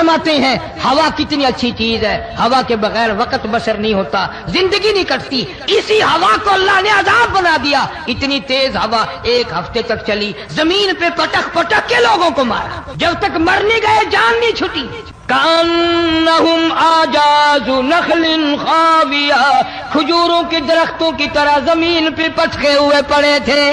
فرماتے ہیں ہوا کتنی اچھی چیز ہے، ہوا کے بغیر وقت بسر نہیں ہوتا، زندگی نہیں کٹتی، اسی ہوا کو اللہ نے عذاب بنا دیا۔ اتنی تیز ہوا 1 ہفتے تک چلی، زمین پہ پٹک پٹک کے لوگوں کو مارا، جب تک مر نہیں گئے جان نہیں چھٹی۔ کأنہم اعجاز نخل خاویہ، کھجوروں کے درختوں کی طرح زمین پہ پچکے ہوئے پڑے تھے۔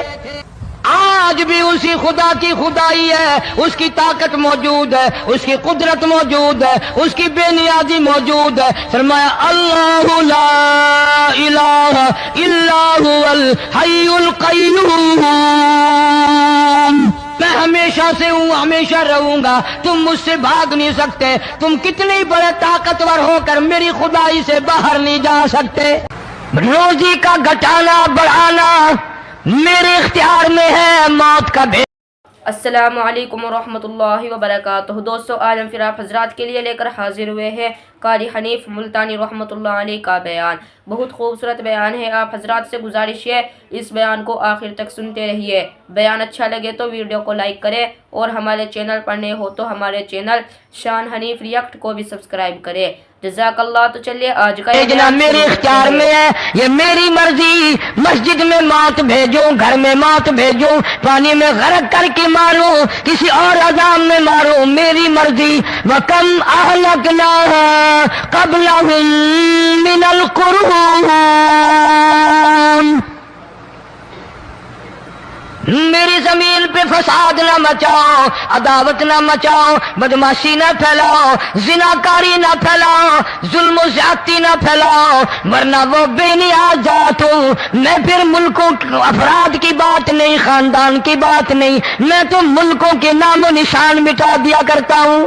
آج بھی اسی خدا کی خدائی ہے، اس کی طاقت موجود ہے، اس کی قدرت موجود ہے، اس کی بے نیازی موجود ہے۔ فرمایا اللہ لا الہ الا هو الحی القیوم، میں ہمیشہ سے ہوں، ہمیشہ رہوں گا، تم مجھ سے بھاگ نہیں سکتے، تم کتنے بڑے طاقتور ہو کر میری خدائی سے باہر نہیں جا سکتے۔ روزی کا گھٹانا بڑھانا میرے اختیار میں ہے، موت کا بھی۔ السلام علیکم ورحمۃ اللہ وبرکاتہ۔ دوستو آج ہم پھر آپ حضرات کے لیے لے کر حاضر ہوئے ہیں قاری حنیف ملتانی رحمۃ اللہ علیہ کا بیان۔ بہت خوبصورت بیان ہے، آپ حضرات سے گزارش ہے اس بیان کو آخر تک سنتے رہیے۔ بیان اچھا لگے تو ویڈیو کو لائک کریں اور ہمارے چینل پر نئے ہو تو ہمارے چینل شان حنیف ریئیکٹ کو بھی سبسکرائب کریں۔ جزاک اللہ۔ تو چلیے آج کا جناب میرے اختیار میں ہے، یہ میری مرضی، مسجد میں موت بھیجوں، گھر میں موت بھیجوں، پانی میں غرق کر کے ماروں، کسی اور عذاب میں ماروں، میری مرضی۔ وَكَمْ أَهْلَكْنَا قَبْلَهُمْ مِنَ الْقُرُونِ، میری زمین پہ فساد نہ مچاؤ، عداوت نہ مچاؤ، بدماشی نہ پھیلاؤ، زناکاری نہ پھیلاؤ، ظلم و زیادتی نہ پھیلاؤ، ورنہ وہ بے نیاز ذات ہوں۔ میں پھر ملکوں افراد کی بات نہیں، خاندان کی بات نہیں، میں تو ملکوں کے نام و نشان مٹا دیا کرتا ہوں۔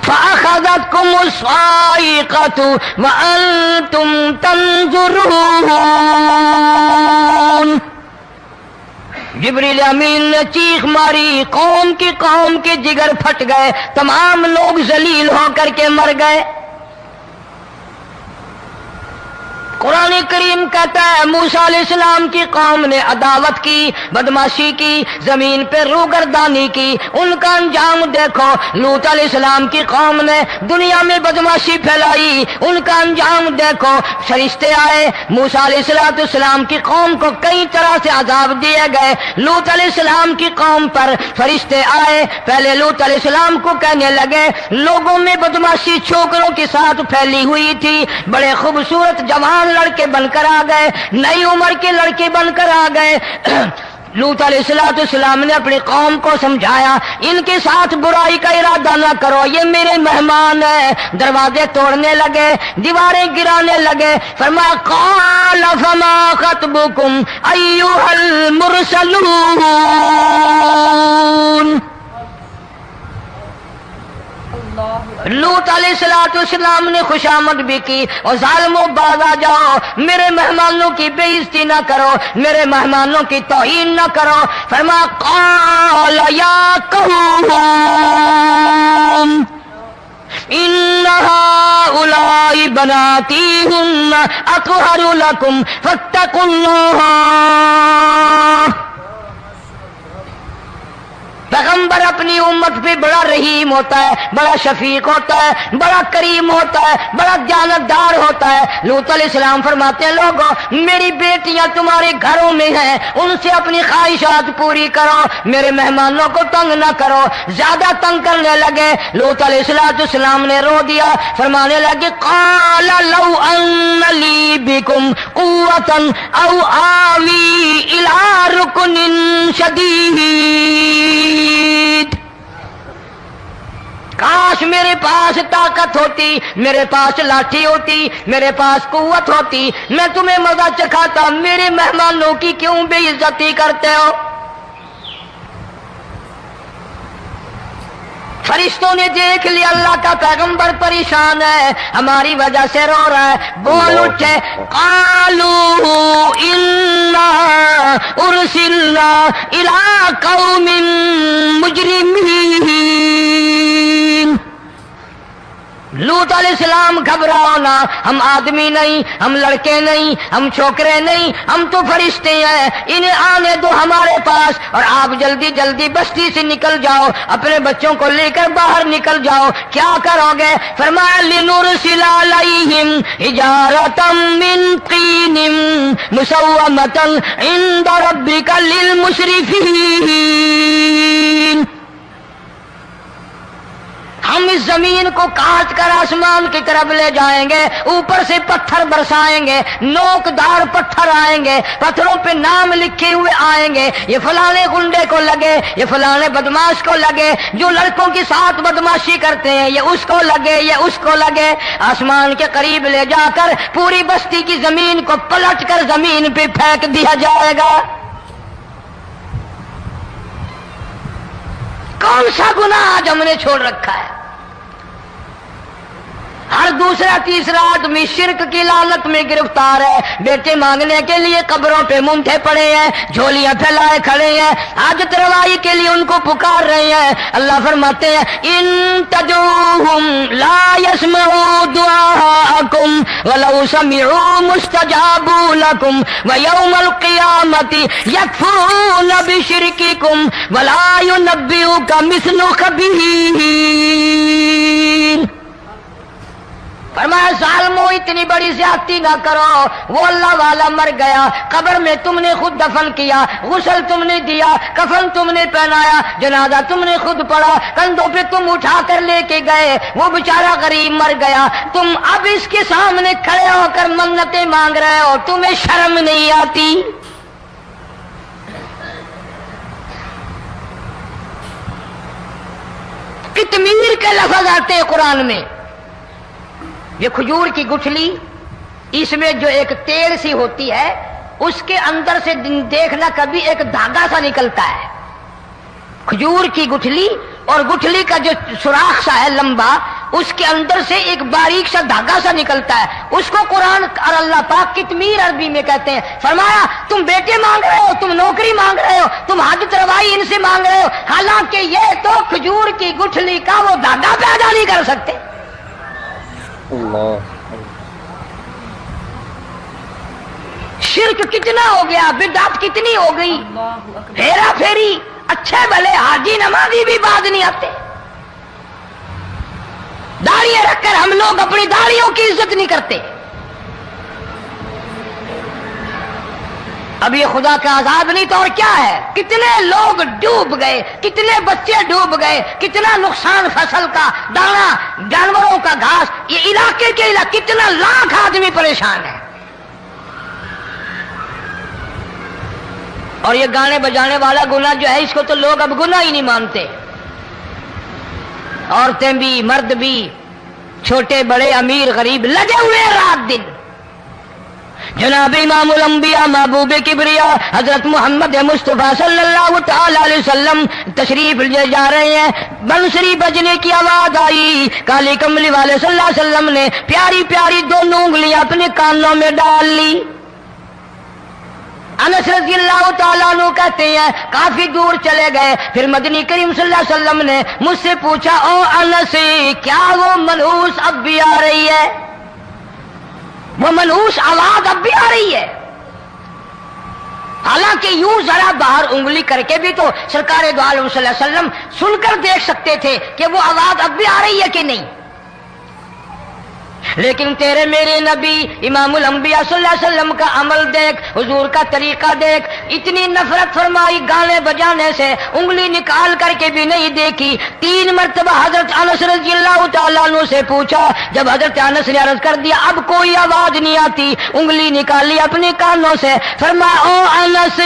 فَأَخَذَتْكُمُ الصَّاعِقَةُ وَأَنْتُمْ تَنظُرُونَ، جبریل امین نے چیخ ماری، قوم کے جگر پھٹ گئے، تمام لوگ ذلیل ہو کر کے مر گئے۔ قرآن کریم کہتا ہے موسیٰ علیہ السلام کی قوم نے عداوت کی، بدماشی کی، زمین پہ روگردانی کی، ان کا انجام دیکھو۔ لوط علیہ السلام کی قوم نے دنیا میں بدماشی پھیلائی، ان کا انجام دیکھو۔ فرشتے آئے، موسیٰ علیہ السلام کی قوم کو کئی طرح سے عذاب دیے گئے۔ لوط علیہ السلام کی قوم پر فرشتے آئے، پہلے لوط علیہ السلام کو کہنے لگے، لوگوں میں بدماشی چھوکروں کے ساتھ پھیلی ہوئی تھی، بڑے خوبصورت جوان لڑکے بن کر آ گئے، نئی عمر کے لڑکے بن کر آ گئے۔ لوط علیہ السلام نے اپنی قوم کو سمجھایا، ان کے ساتھ برائی کا ارادہ نہ کرو، یہ میرے مہمان ہیں۔ دروازے توڑنے لگے، دیواریں گرانے لگے۔ فرمایا قال فما خطبکم ایھا المرسلون، لوط علیہ السلام نے خوشامد بھی کی، اور ظالموں باز آ جاؤ، میرے مہمانوں کی بے عزتی نہ کرو، میرے مہمانوں کی توہین نہ کرو۔ فرمایا قال یا قوم ان هؤلاء بناتی ہن اطہر لکم فاتقوا اللہ۔ پیغمبر اپنی امت پہ بڑا رحیم ہوتا ہے، بڑا شفیق ہوتا ہے، بڑا کریم ہوتا ہے، بڑا دیانتدار ہوتا ہے۔ لوط علیہ السلام فرماتے ہیں لوگوں میری بیٹیاں تمہارے گھروں میں ہیں، ان سے اپنی خواہشات پوری کرو، میرے مہمانوں کو تنگ نہ کرو۔ زیادہ تنگ کرنے لگے، لوط علیہ السلام نے رو دیا، فرمانے لگے قال لو ان لی بکم قوۃ او آوی الی رکن شدید، کاش میرے پاس طاقت ہوتی، میرے پاس لاٹھی ہوتی، میرے پاس قوت ہوتی، میں تمہیں مزہ چکھاتا، میرے مہمانوں کی کیوں بے عزتی کرتے ہو؟ فرشتوں نے دیکھ لیا اللہ کا پیغمبر پریشان ہے، ہماری وجہ سے رو رہا ہے، بول اٹھے قالوا انا ارسلنا الی قوم مجرمین۔ لوط لوط علیہ السلام گھبراؤ نہ، ہم آدمی نہیں، ہم لڑکے نہیں، ہم چھوکرے نہیں، ہم تو فرشتے ہیں، انہیں آنے دو ہمارے پاس، اور آپ جلدی جلدی بستی سے نکل جاؤ، اپنے بچوں کو لے کر باہر نکل جاؤ۔ کیا کرو گے؟ فرمایا لنرسل علیہم حجارۃ من طین مسومۃ عند ربک للمسرفین۔ ہم اس زمین کو کاٹ کر آسمان کی طرف لے جائیں گے، اوپر سے پتھر برسائیں گے، نوکدار پتھر آئیں گے، پتھروں پہ نام لکھے ہوئے آئیں گے، یہ فلانے گنڈے کو لگے، یہ فلانے بدماش کو لگے، جو لڑکوں کے ساتھ بدماشی کرتے ہیں یہ اس کو لگے، یہ اس کو لگے۔ آسمان کے قریب لے جا کر پوری بستی کی زمین کو پلٹ کر زمین پہ پھینک دیا جائے گا۔ کون سا گناہ آج ہم نے چھوڑ رکھا ہے؟ ہر دوسرا تیسرا آدمی شرک کی لعنت میں گرفتار ہے، بیٹے مانگنے کے لیے قبروں پہ منڈے پڑے ہیں، جھولیاں پھیلائے کھڑے ہیں، حاجت روائی کے لیے ان کو پکار رہے ہیں۔ اللہ فرماتے ہیں ان تدعوہم لا يسمعوا دعاءکم ولو سمعوا مستجابوا لکم ویوم القیامت یکفرون بشرککم ولا ینبئک مثل خبیر۔ فرمایا ظالمو اتنی بڑی زیادتی نہ کرو، وہ اللہ والا مر گیا، قبر میں تم نے خود دفن کیا، غسل تم نے دیا، کفن تم نے پہنایا، جنازہ تم نے خود پڑھا، کندھوں پہ تم اٹھا کر لے کے گئے، وہ بیچارہ غریب مر گیا، تم اب اس کے سامنے کھڑے ہو کر منتیں مانگ رہے ہو، تمہیں شرم نہیں آتی؟ قطمیر کے لفظ آتے ہیں قرآن میں۔ یہ کھجور کی گٹھلی، اس میں جو ایک تیل سی ہوتی ہے، اس کے اندر سے دیکھنا کبھی ایک دھاگا سا نکلتا ہے۔ کھجور کی گٹھلی، اور گٹھلی کا جو سوراخ سا ہے لمبا، اس کے اندر سے ایک باریک سا دھاگا سا نکلتا ہے، اس کو قرآن اور اللہ پاک قطمیر عربی میں کہتے ہیں۔ فرمایا تم بیٹے مانگ رہے ہو، تم نوکری مانگ رہے ہو، تم حاجت روائی ان سے مانگ رہے ہو، حالانکہ یہ تو کھجور کی گٹھلی کا وہ دھاگا پیدا نہیں کر سکتے۔ اللہ شرک کتنا ہو گیا، بدعت کتنی ہو گئی، ہیرا پھیری، اچھے بھلے حاجی نمازی بھی بعد نہیں آتے۔ داڑیاں رکھ کر ہم لوگ اپنی داڑیوں کی عزت نہیں کرتے۔ اب یہ خدا کا عذاب نہیں تو اور کیا ہے؟ کتنے لوگ ڈوب گئے، کتنے بچے ڈوب گئے، کتنا نقصان فصل کا، دانا، جانوروں کا گھاس، یہ علاقے کے علاقے کتنا لاکھ آدمی پریشان ہے۔ اور یہ گانے بجانے والا گناہ جو ہے، اس کو تو لوگ اب گناہ ہی نہیں مانتے۔ عورتیں بھی، مرد بھی، چھوٹے بڑے، امیر غریب، لگے ہوئے رات دن۔ جناب امام الانبیاء محبوب کبریا حضرت محمد مصطفیٰ صلی اللہ تعالی علیہ وسلم تشریف لے جا رہے ہیں، بنسری بجنے کی آواز آئی، کالی کملی والے صلی اللہ علیہ وسلم نے پیاری پیاری دونوں انگلیاں اپنے کانوں میں ڈال لی۔ انس رضی اللہ تعالیٰ عنہ کہتے ہیں کافی دور چلے گئے، پھر مدنی کریم صلی اللہ علیہ وسلم نے مجھ سے پوچھا او انس، کیا وہ منحوس اب بھی آ رہی ہے؟ وہ منحوس آواز اب بھی آ رہی ہے؟ حالانکہ یوں ذرا باہر انگلی کر کے بھی تو سرکار دو عالم صلی اللہ علیہ وسلم سن کر دیکھ سکتے تھے کہ وہ آواز اب بھی آ رہی ہے کہ نہیں۔ لیکن تیرے میرے نبی امام الانبیاء صلی اللہ علیہ وسلم کا عمل دیکھ، حضور کا طریقہ دیکھ، اتنی نفرت فرمائی گانے بجانے سے، انگلی نکال کر کے بھی نہیں دیکھی۔ 3 مرتبہ حضرت انس رضی اللہ تعالیٰ عنہ سے پوچھا، جب حضرت انس نے عرض کر دیا اب کوئی آواز نہیں آتی، انگلی نکالی اپنے کانوں سے، فرمایا او انس،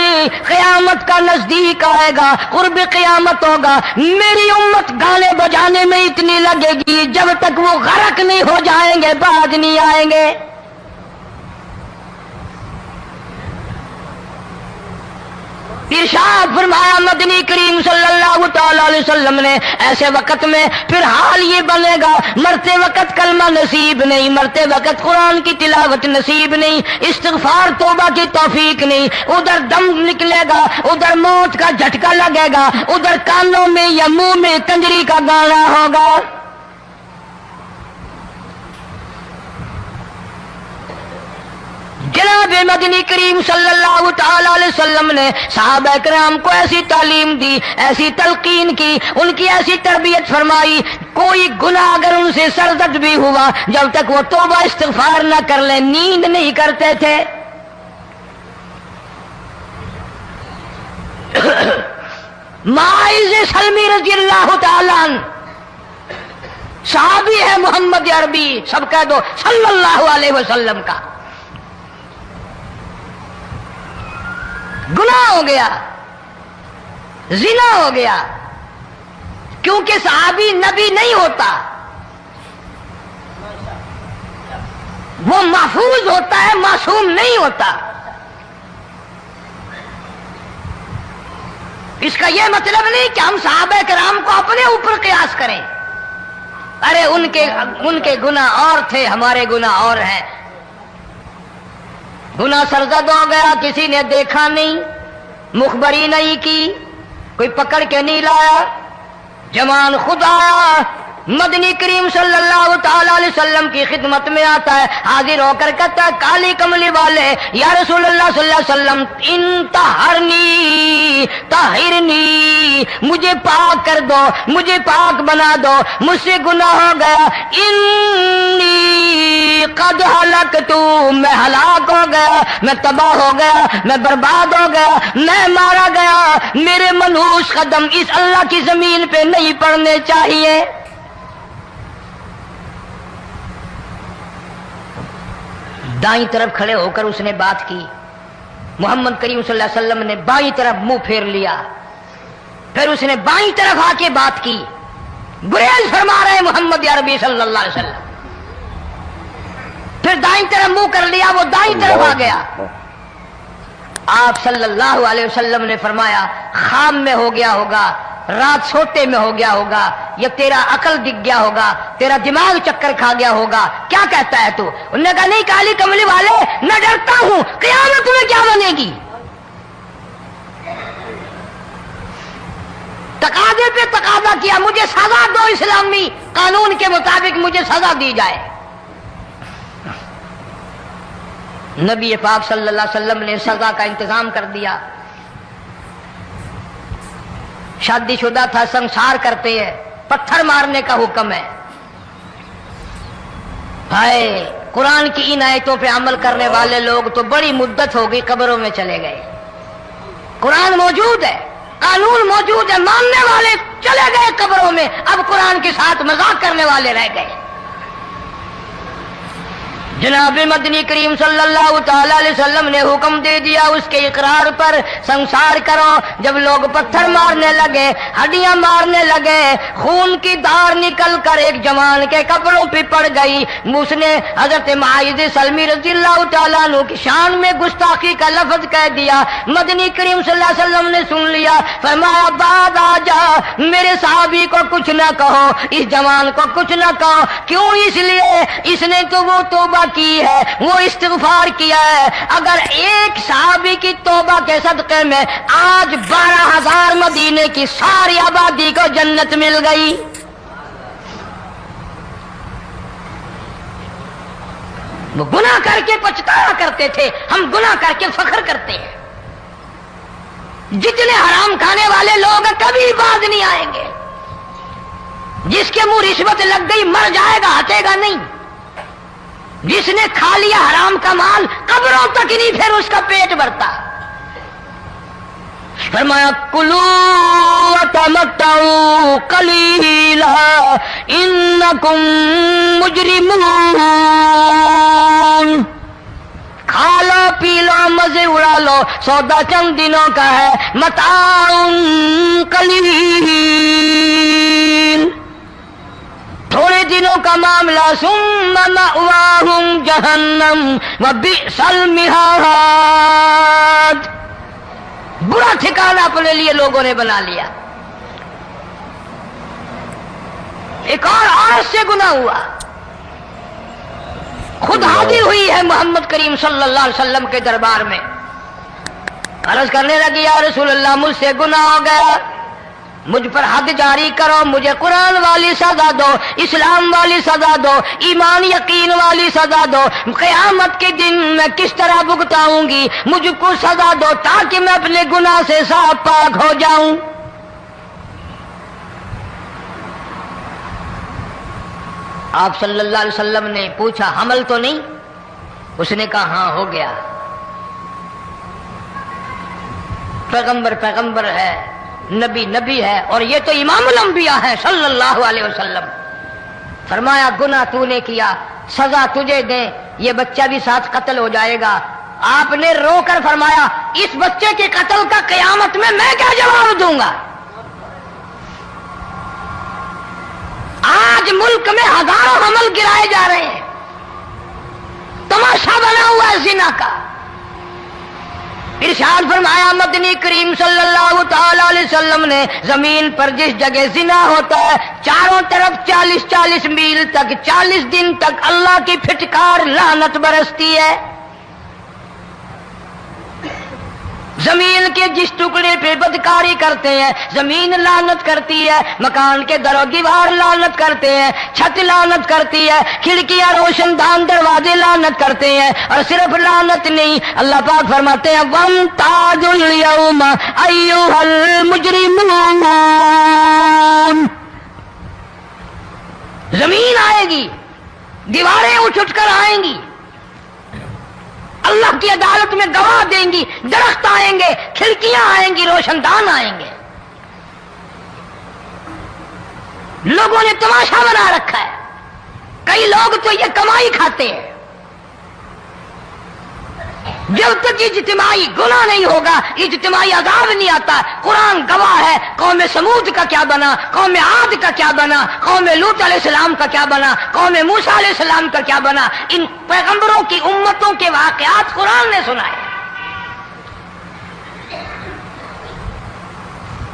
قیامت کا نزدیک آئے گا، قرب قیامت ہوگا، میری امت گانے بجانے میں اتنی لگے گی جب تک وہ غرق نہیں ہو جائیں گے بعد نہیں آئیں گے۔ ارشاد فرمایا مدنی کریم صلی اللہ تعالی علیہ وسلم نے ایسے وقت میں پھر حال یہ بنے گا، مرتے وقت کلمہ نصیب نہیں، مرتے وقت قرآن کی تلاوت نصیب نہیں، استغفار توبہ کی توفیق نہیں، ادھر دم نکلے گا، ادھر موت کا جھٹکا لگے گا، ادھر کانوں میں یا منہ میں کنجری کا گانا ہوگا۔ جناب مدنی کریم صلی اللہ تعالی علیہ وسلم نے صحابہ کرام کو ایسی تعلیم دی، ایسی تلقین کی، ان کی ایسی تربیت فرمائی، کوئی گناہ اگر ان سے سرزد بھی ہوا، جب تک وہ توبہ استغفار نہ کر لیں نیند نہیں کرتے تھے۔ معاذ سلمی رضی اللہ تعالی عنہ صحابی ہے محمد عربی، سب کہہ دو صلی اللہ علیہ وسلم کا، گناہ ہو گیا، زنا ہو گیا، کیونکہ صحابی نبی نہیں ہوتا، وہ محفوظ ہوتا ہے، معصوم نہیں ہوتا۔ اس کا یہ مطلب نہیں کہ ہم صحابہ کرام کو اپنے اوپر قیاس کریں، ارے ان کے گناہ اور تھے، ہمارے گناہ اور ہیں۔ گناہ سرزد ہو گیا، کسی نے دیکھا نہیں، مخبری نہیں کی، کوئی پکڑ کے نہیں لایا، جوان خود آیا، مدنی کریم صلی اللہ تعالی علیہ وسلم کی خدمت میں آتا ہے، حاضر ہو کر کہتا ہے کالی کملی والے یا رسول اللہ صلی اللہ علیہ وسلم انطہرنی طہرنی، مجھے پاک کر دو، مجھے پاک بنا دو، مجھ سے گناہ ہو گیا، انی قد ہلکتو، میں ہلاک ہو گیا، میں تباہ ہو گیا، میں برباد ہو گیا، میں مارا گیا، میرے منحوس قدم اس اللہ کی زمین پہ نہیں پڑنے چاہیے۔ دائیں طرف کھڑے ہو کر اس نے بات کی، محمد کریم صلی اللہ علیہ وسلم نے بائیں طرف منہ پھیر لیا، پھر اس نے بائیں طرف آ کے بات کی، گریز فرما رہے محمد عربی صلی اللہ علیہ وسلم، پھر دائیں طرف منہ کر لیا، وہ دائیں طرف آ گیا۔ آپ صلی اللہ علیہ وسلم نے فرمایا خواب میں ہو گیا ہوگا، رات سوتے میں ہو گیا ہوگا، یا تیرا عقل دکھ گیا ہوگا، تیرا دماغ چکر کھا گیا ہوگا، کیا کہتا ہے تو؟ انہوں نے کہا نہیں کالی کملی والے، میں ڈرتا ہوں قیامت میں کیا بنے گی، تقاضے پہ تقاضا کیا، مجھے سزا دو، اسلامی قانون کے مطابق مجھے سزا دی جائے۔ نبی پاک صلی اللہ علیہ وسلم نے سزا کا انتظام کر دیا۔ شادی شدہ تھا، سنسار کرتے ہیں، پتھر مارنے کا حکم ہے۔ ہائے قرآن کی ان آیتوں پہ عمل کرنے والے لوگ تو بڑی مدت ہو گئی قبروں میں چلے گئے۔ قرآن موجود ہے، قانون موجود ہے، ماننے والے چلے گئے قبروں میں، اب قرآن کے ساتھ مذاق کرنے والے رہ گئے۔ جناب مدنی کریم صلی اللہ تعالی علیہ وسلم نے حکم دے دیا اس کے اقرار پر سنسار کرو۔ جب لوگ پتھر مارنے لگے، ہڈیاں مارنے لگے، خون کی دھار نکل کر ایک جوان کے کپڑوں پہ پڑ گئی، اس نے حضرت معاذ سلمی رضی اللہ تعالیٰ عنہ کی شان میں گستاخی کا لفظ کہہ دیا۔ مدنی کریم صلی اللہ علیہ وسلم نے سن لیا، فرمایا بعد آ جا، میرے صحابی کو کچھ نہ کہو، اس جوان کو کچھ نہ کہو۔ کیوں؟ اس لیے اس نے تو وہ توبہ کی ہے، وہ استغفار کیا ہے۔ اگر ایک صحابی کی توبہ کے صدقے میں آج 12,000 مدینے کی ساری آبادی کو جنت مل گئی۔ وہ گناہ کر کے پچھتایا کرتے تھے، ہم گناہ کر کے فخر کرتے ہیں۔ جتنے حرام کھانے والے لوگ کبھی باز نہیں آئیں گے۔ جس کے منہ رشوت لگ گئی مر جائے گا، ہٹے گا نہیں۔ جس نے کھا لیا حرام کا مال قبروں تک نہیں پھر اس کا پیٹ بھرتا۔ فرمایا کلو وتمتعوا قلیلا انکم مجرمون، کھا لو پی لو مزے اڑا لو، سودا چند دنوں کا ہے، متاع قلیل، تھوڑے دنوں کا معاملہ، ثم مأواہم جہنم وبئس المہاد، برا ٹھکانہ اپنے لیے لوگوں نے بنا لیا۔ ایک اور عورت سے گناہ ہوا، خود حاضر ہوئی ہے محمد کریم صلی اللہ علیہ وسلم کے دربار میں، عرض کرنے لگی یا رسول اللہ مجھ سے گناہ ہو گیا، مجھ پر حد جاری کرو، مجھے قرآن والی سزا دو، اسلام والی سزا دو، ایمان یقین والی سزا دو، قیامت کے دن میں کس طرح بھگتاؤں گی، مجھ کو سزا دو تاکہ میں اپنے گناہ سے صاف پاک ہو جاؤں۔ آپ صلی اللہ علیہ وسلم نے پوچھا حمل تو نہیں؟ اس نے کہا ہاں ہو گیا۔ پیغمبر ہے، نبی ہے، اور یہ تو امام الانبیاء ہے صلی اللہ علیہ وسلم۔ فرمایا گناہ تو نے کیا، سزا تجھے دیں، یہ بچہ بھی ساتھ قتل ہو جائے گا۔ آپ نے رو کر فرمایا اس بچے کے قتل کا قیامت میں کیا جواب دوں گا؟ آج ملک میں ہزاروں حمل گرائے جا رہے ہیں، تماشا بنا ہوا ہے زنا کا۔ ارشاد فرمایا مدنی کریم صلی اللہ تعالی علیہ وسلم نے زمین پر جس جگہ زنا ہوتا ہے چاروں طرف 40 میل تک 40 دن تک اللہ کی پھٹکار لعنت برستی ہے۔ زمین کے جس ٹکڑے پہ بدکاری کرتے ہیں زمین لعنت کرتی ہے، مکان کے در و دیوار لعنت کرتے ہیں، چھت لعنت کرتی ہے، کھڑکیاں روشن دان دروازے لعنت کرتے ہیں، اور صرف لعنت نہیں، اللہ پاک فرماتے ہیں وَامْتَازُوا الْيَوْمَ أَيُّهَا الْمُجْرِمُونَ۔ زمین آئے گی، دیواریں اٹھ کر آئیں گی، اللہ کی عدالت میں گواہ دیں گی، درخت آئیں گے، کھڑکیاں آئیں گی، روشن دان آئیں گے۔ لوگوں نے تماشا بنا رکھا ہے، کئی لوگ تو یہ کمائی کھاتے ہیں۔ جب تک اجتماعی گناہ نہیں ہوگا اجتماعی عذاب نہیں آتا۔ قرآن گواہ ہے، قوم سمود کا کیا بنا، قوم عاد کا کیا بنا، قوم لوط علیہ السلام کا کیا بنا، قوم موسیٰ علیہ السلام کا کیا بنا۔ ان پیغمبروں کی امتوں کے واقعات قرآن نے سنائے۔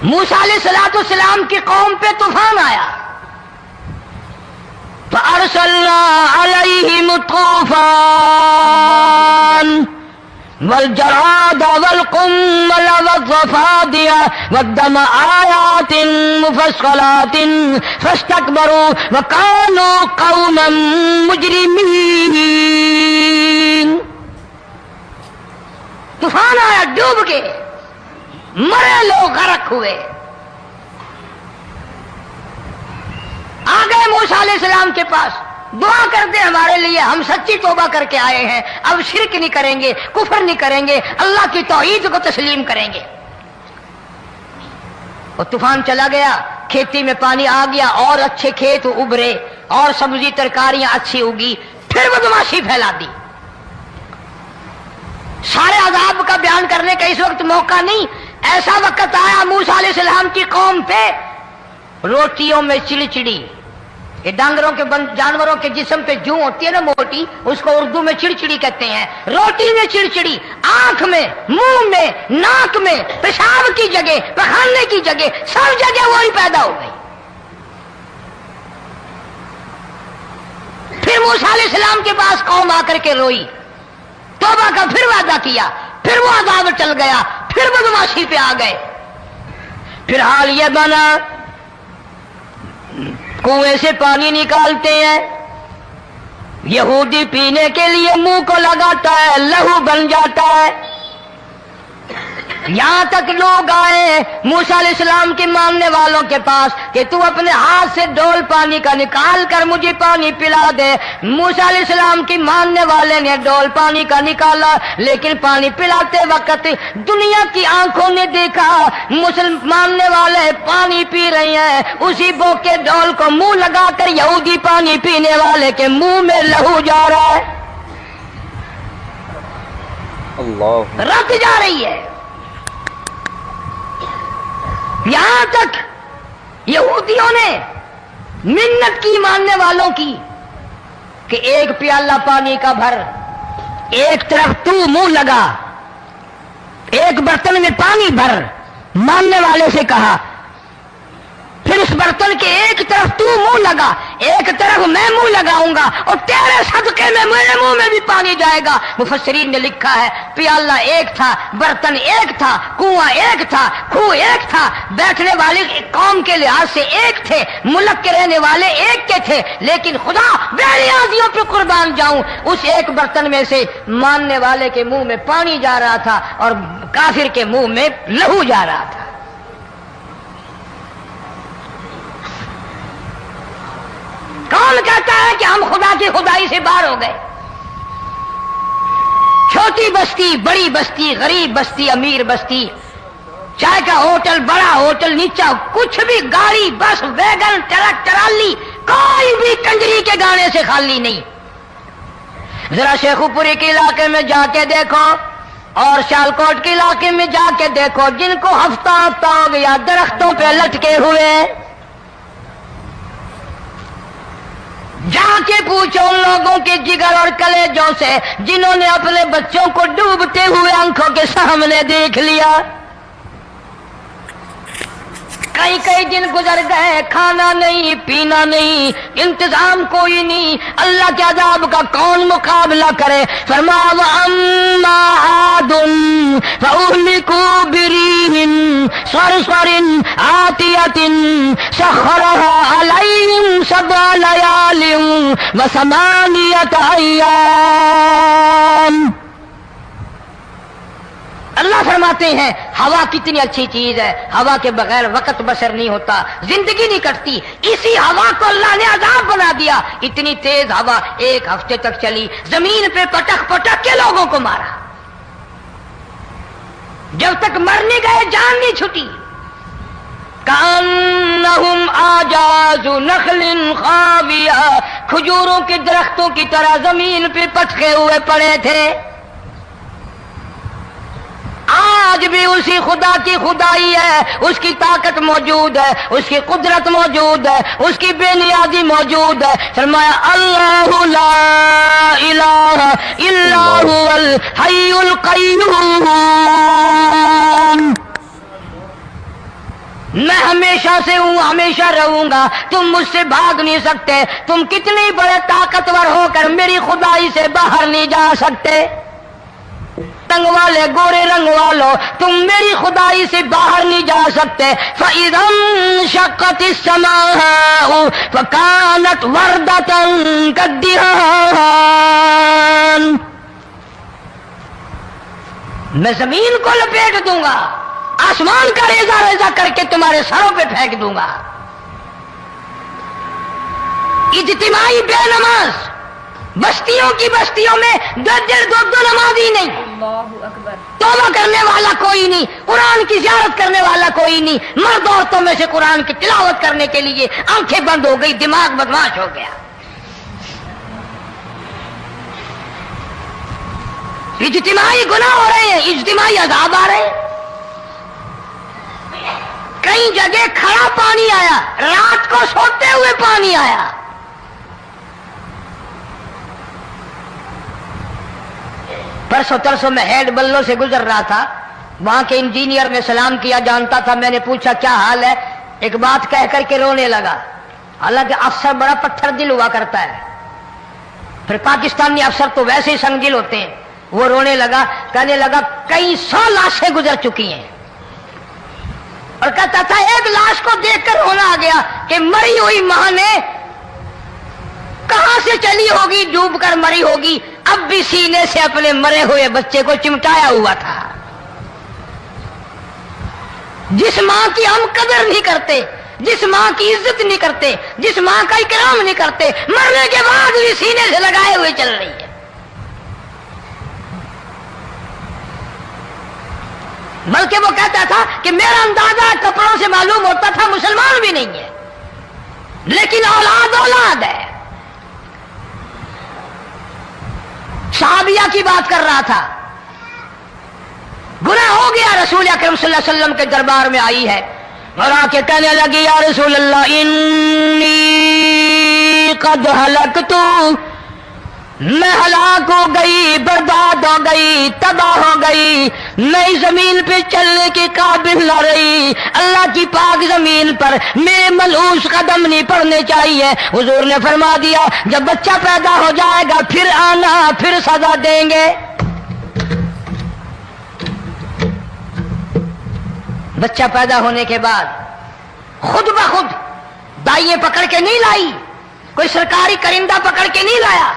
موسیٰ علیہ السلام کی قوم پہ طوفان آیا، فَأَرْسَلْنَا عَلَيْهِمُ الطُّوفَانَ والجراد والقمل والضفادع والدم آيات مفصلات فاستكبروا وكانوا قوما مجرمين۔ طوفان آیا، ڈوب گئے، مرے لوگ، غرق ہوئے۔ آ گئے موسیٰ علیہ السلام کے پاس، دعا کر دے ہمارے لیے، ہم سچی توبہ کر کے آئے ہیں، اب شرک نہیں کریں گے، کفر نہیں کریں گے، اللہ کی توحید کو تسلیم کریں گے۔ اور طوفان چلا گیا، کھیتی میں پانی آ گیا، اور اچھے کھیت ابھرے، اور سبزی ترکاریاں اچھی اگی، پھر بدماشی پھیلا دی۔ سارے عذاب کا بیان کرنے کا اس وقت موقع نہیں، ایسا وقت آیا موسیٰ علیہ السلام کی قوم پہ روٹیوں میں چڑچڑی، یہ ڈانگروں کے جانوروں کے جسم پہ جوں ہوتی ہے نا موٹی، اس کو اردو میں چڑچڑی کہتے ہیں۔ روٹی میں چڑچڑی، آنکھ میں، منہ میں، ناک میں، پیشاب کی جگہ، پخانے کی جگہ، سب جگہ وہی پیدا ہو گئی۔ پھر موسیٰ علیہ السلام کے پاس قوم آ کر کے روئی، توبہ کا پھر وعدہ کیا، پھر وہ عذاب ٹل گیا، پھر بدماشی پہ آ گئے۔ پھر حال یہ بنا کنویں سے پانی نکالتے ہیں، یہودی پینے کے لیے منہ کو لگاتا ہے، لہو بن جاتا ہے۔ یہاں تک لوگ آئے موسیٰ علیہ السلام کے ماننے والوں کے پاس کہ تو اپنے ہاتھ سے ڈول پانی کا نکال کر مجھے پانی پلا دے۔ موسیٰ علیہ السلام کی ماننے والے نے ڈول پانی کا نکالا، لیکن پانی پلاتے وقت دنیا کی آنکھوں نے دیکھا ماننے والے پانی پی رہے ہیں، اسی بو کے ڈول کو منہ لگا کر یہودی پانی پینے والے کے منہ میں لہو جا رہا ہے، اللہ رت جا رہی ہے۔ یہاں تک یہودیوں نے منت کی ماننے والوں کی کہ ایک پیالہ پانی کا بھر، ایک طرف تو منہ لگا، ایک برتن میں پانی بھر، ماننے والے سے کہا۔ پھر پھر اس برتن کے ایک طرف تو منہ لگا، ایک طرف میں منہ لگاؤں گا، اور تیرے صدقے میں میرے منہ میں بھی پانی جائے گا۔ مفسرین نے لکھا ہے پیالہ ایک تھا، برتن ایک تھا، کنواں ایک تھا، کھو ایک تھا، بیٹھنے والے قوم کے لحاظ سے ایک تھے، ملک کے رہنے والے ایک کے تھے، لیکن خدا بے نیازیوں پہ قربان جاؤں، اس ایک برتن میں سے ماننے والے کے منہ میں پانی جا رہا تھا اور کافر کے منہ میں لہو جا رہا تھا۔ کون کہتا ہے کہ ہم خدا کی خدائی سے باہر ہو گئے؟ چھوٹی بستی، بڑی بستی، غریب بستی، امیر بستی، چائے کا ہوٹل، بڑا ہوٹل، نیچا کچھ بھی، گاڑی، بس، ویگن، ٹرک، ٹرالی، کوئی بھی کنجری کے گانے سے خالی نہیں۔ ذرا شیخو پوری کے علاقے میں جا کے دیکھو اور شالکوٹ کے علاقے میں جا کے دیکھو، جن کو ہفتہ ہفتہ ہو گیا درختوں پہ لٹکے ہوئے، جا کے پوچھو ان لوگوں کے جگر اور کلیجوں سے جنہوں نے اپنے بچوں کو ڈوبتے ہوئے آنکھوں کے سامنے دیکھ لیا۔ کئی کئی دن گزر گئے، کھانا نہیں، پینا نہیں، انتظام کوئی نہیں، اللہ کے عذاب کا کون مقابلہ کرے؟ فرمایا وَأَمَّا عَادٌ فَأُهْلِكُوا بِرِيحٍ صَرْصَرٍ عَاتِيَةٍ سَخَّرَهَا عَلَيْهِمْ سَبْعَ لَيَالٍ وَثَمَانِيَةَ أَيَّامٍ۔ اللہ فرماتے ہیں ہوا کتنی اچھی چیز ہے، ہوا کے بغیر وقت بسر نہیں ہوتا، زندگی نہیں کٹتی، اسی ہوا کو اللہ نے عذاب بنا دیا۔ اتنی تیز ہوا ایک ہفتے تک چلی، زمین پہ پٹک پٹک کے لوگوں کو مارا، جب تک مر نہیں گئے جان نہیں چھٹی۔ کأنہم اعجاز نخل خاویہ، کھجوروں کے درختوں کی طرح زمین پہ پٹکے ہوئے پڑے تھے۔ آج بھی اسی خدا کی خدائی ہے، اس کی طاقت موجود ہے، اس کی قدرت موجود ہے، اس کی بے نیازی موجود ہے۔ فرمایا اللہ لا الہ الا هو الحی القیوم، میں ہمیشہ سے ہوں، ہمیشہ رہوں گا، تم مجھ سے بھاگ نہیں سکتے، تم کتنی بڑے طاقتور ہو کر میری خدائی سے باہر نہیں جا سکتے۔ تنگ والے، گورے رنگ والو، تم میری خدائی سے باہر نہیں جا سکتے۔ فَإِذَا انشَقَّتِ السَّمَاءُ فَكَانَتْ وَرْدَةً كَالدِّهَانِ، میں زمین کو لپیٹ دوں گا، آسمان کا ریزہ ریزہ کر کے تمہارے سروں پہ پھینک دوں گا۔ اجتماعی بے نماز، بستیوں کی بستیوں میں دو نمازی نہیں، اللہ اکبر، توبہ کرنے والا کوئی نہیں، قرآن کی زیارت کرنے والا کوئی نہیں، مرد عورتوں میں سے قرآن کی تلاوت کرنے کے لیے آنکھیں بند ہو گئی، دماغ بدماش ہو گیا۔ اجتماعی گناہ ہو رہے ہیں، اجتماعی عذاب آ رہے ہیں۔ کئی جگہ کھڑا پانی آیا، رات کو سوتے ہوئے پانی آیا۔ پرسوں ترسوں میں ہیڈ بلوں سے گزر رہا تھا، وہاں کے انجینئر نے سلام کیا، جانتا تھا، میں نے پوچھا کیا حال ہے، ایک بات کہہ کر کے رونے لگا، حالانکہ افسر بڑا پتھر دل ہوا کرتا ہے، پھر پاکستانی افسر تو ویسے ہی سنگ دل ہوتے ہیں۔ وہ رونے لگا، کہنے لگا کئی 100 لاشیں گزر چکی ہیں، اور کہتا تھا ایک لاش کو دیکھ کر رونا آ گیا کہ مری ہوئی ماں نے کہاں سے چلی ہوگی، ڈوب کر مری ہوگی، اب بھی سینے سے اپنے مرے ہوئے بچے کو چمٹایا ہوا تھا۔ جس ماں کی ہم قدر نہیں کرتے، جس ماں کی عزت نہیں کرتے، جس ماں کا اکرام نہیں کرتے، مرنے کے بعد بھی سینے سے لگائے ہوئے چل رہی ہے۔ بلکہ وہ کہتا تھا کہ میرا اندازہ کپڑوں سے معلوم ہوتا تھا مسلمان بھی نہیں ہے، لیکن اولاد اولاد ہے۔ صحابیہ کی بات کر رہا تھا، گناہ ہو گیا، رسول اکرم صلی اللہ علیہ وسلم کے دربار میں آئی ہے اور آ کے کہنے لگی یا رسول اللہ انی قد ہلکت، میں ہلاک ہو گئی، برباد ہو گئی، تباہ ہو گئی، میں زمین پہ چلنے کے قابل نہ رہی، اللہ کی پاک زمین پر میرے ملعوس قدم نہیں پڑنے چاہیے۔ حضور نے فرما دیا جب بچہ پیدا ہو جائے گا پھر آنا، پھر سزا دیں گے۔ بچہ پیدا ہونے کے بعد خود بخود دائیں پکڑ کے نہیں لائی، کوئی سرکاری کرندہ پکڑ کے نہیں لایا،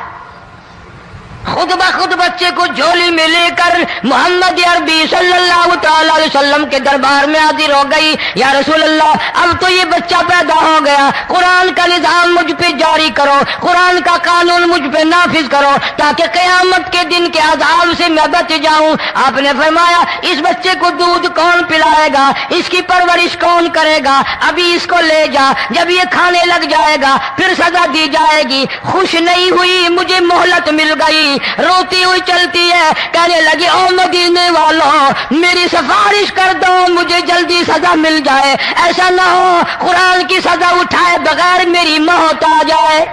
خود بخود بچے کو جھولی میں لے کر محمد عربی صلی اللہ تعالی علیہ وسلم کے دربار میں حاضر ہو گئی۔ یا رسول اللہ اب تو یہ بچہ پیدا ہو گیا، قرآن کا نظام مجھ پہ جاری کرو، قرآن کا قانون مجھ پہ نافذ کرو تاکہ قیامت کے دن کے عذاب سے میں بچ جاؤں۔ آپ نے فرمایا اس بچے کو دودھ کون پلائے گا، اس کی پرورش کون کرے گا، ابھی اس کو لے جا، جب یہ کھانے لگ جائے گا پھر سزا دی جائے گی۔ خوش نہیں ہوئی، مجھے مہلت مل گئی، روتی ہوئی چلتی ہے، کہنے لگی او مدینے والوں میری سفارش کر دو، مجھے جلدی سزا مل جائے، ایسا نہ ہو قرآن کی سزا اٹھائے بغیر میری موت آ جائے۔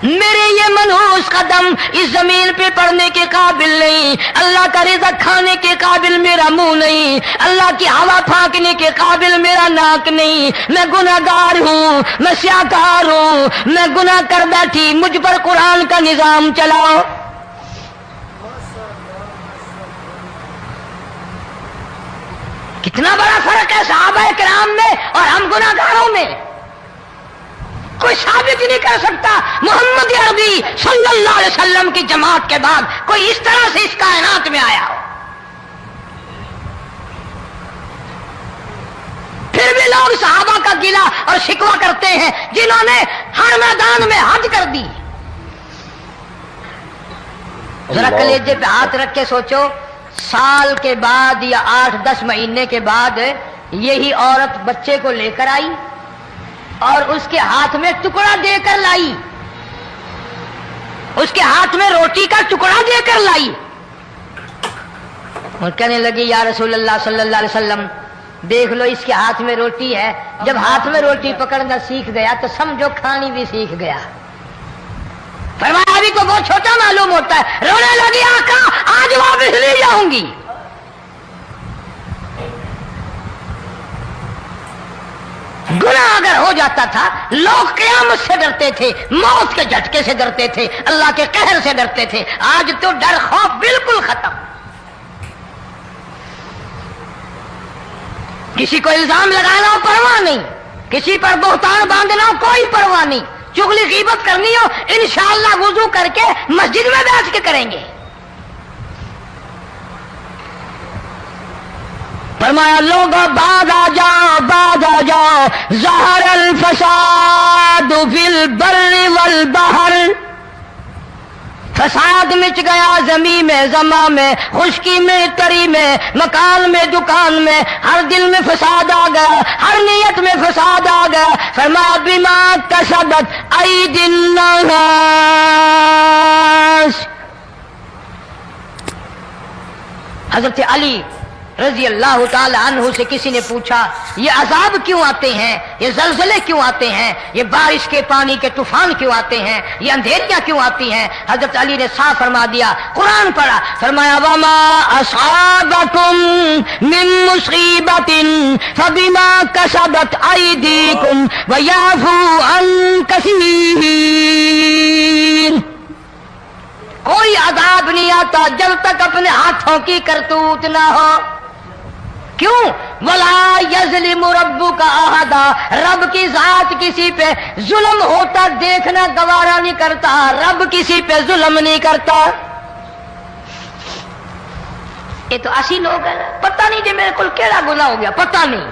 میرے یہ منحوس قدم اس زمین پہ پڑنے کے قابل نہیں، اللہ کا رزق کھانے کے قابل میرا منہ نہیں، اللہ کی ہوا پھانکنے کے قابل میرا ناک نہیں، میں گناہگار ہوں، میں سیاکار ہوں، میں گناہ کر بیٹھی، مجھ پر قرآن کا نظام چلاؤ۔ کتنا بڑا فرق ہے صحابہ کرام میں اور ہم گناہگاروں میں، کوئی ثابت نہیں کر سکتا محمد عربی صلی اللہ علیہ وسلم کی جماعت کے بعد کوئی اس طرح سے اس کائنات میں آیا ہو۔ پھر بھی لوگ صحابہ کا گلہ اور شکوہ کرتے ہیں جنہوں نے ہر میدان میں حج کر دی۔ ذرا کلیجے پہ ہاتھ رکھ کے سوچو، سال کے بعد یا 8-10 مہینے کے بعد یہی عورت بچے کو لے کر آئی اور اس کے ہاتھ میں ٹکڑا دے کر لائی، اس کے ہاتھ میں روٹی کا ٹکڑا دے کر لائی اور کہنے لگی یا رسول اللہ صلی اللہ علیہ وسلم دیکھ لو اس کے ہاتھ میں روٹی ہے، جب ہاتھ میں روٹی پکڑنا سیکھ گیا تو سمجھو کھانی بھی سیکھ گیا۔ فرمایا ابھی تو بہت چھوٹا معلوم ہوتا ہے، رونے لگی آقا آج واپس لے جاؤں گی۔ گناہ اگر ہو جاتا تھا لوگ قیامت سے ڈرتے تھے، موت کے جھٹکے سے ڈرتے تھے، اللہ کے قہر سے ڈرتے تھے، آج تو ڈر خوف بالکل ختم۔ کسی کو الزام لگانا ہو پرواہ نہیں، کسی پر بہتان باندھنا ہو کوئی پرواہ نہیں، چغلی غیبت کرنی ہو انشاءاللہ وضو کر کے مسجد میں بیٹھ کے کریں گے۔ فرمایا لوگوں بعد آ جاؤ، بعد آ جاؤ، ظہر الفساد فی البر والبحر، فساد مچ گیا زمین میں، زماں میں، خشکی میں، تری میں، مکان میں، دکان میں، ہر دل میں فساد آ گیا، ہر نیت میں فساد آ گیا۔ فرمایا بما کسبت ایدی الناس۔ حضرت علی رضی اللہ تعالی عنہ سے کسی نے پوچھا یہ عذاب کیوں آتے ہیں، یہ زلزلے کیوں آتے ہیں، یہ بارش کے پانی کے طوفان کیوں آتے ہیں، یہ اندھیریاں کیوں آتی ہیں؟ حضرت علی نے صاف فرما دیا، قرآن پڑھا، فرمایا وما اصابکم من مصیبت فبما کسبت ایدیکم ویعفو عن کثیر۔ کوئی عذاب نہیں آتا جب تک اپنے ہاتھوں کی کرتوت نہ ہو۔ کیوں؟ وَلَا يَظْلِمُ رَبُّكَ أَحَدًا، رب کی ذات کسی پہ ظلم ہوتا دیکھنا گوارا نہیں کرتا، رب کسی پہ ظلم نہیں کرتا۔ یہ تو اسی لوگ ہیں، پتہ نہیں جی میرے کو کیڑا گناہ ہو گیا، پتہ نہیں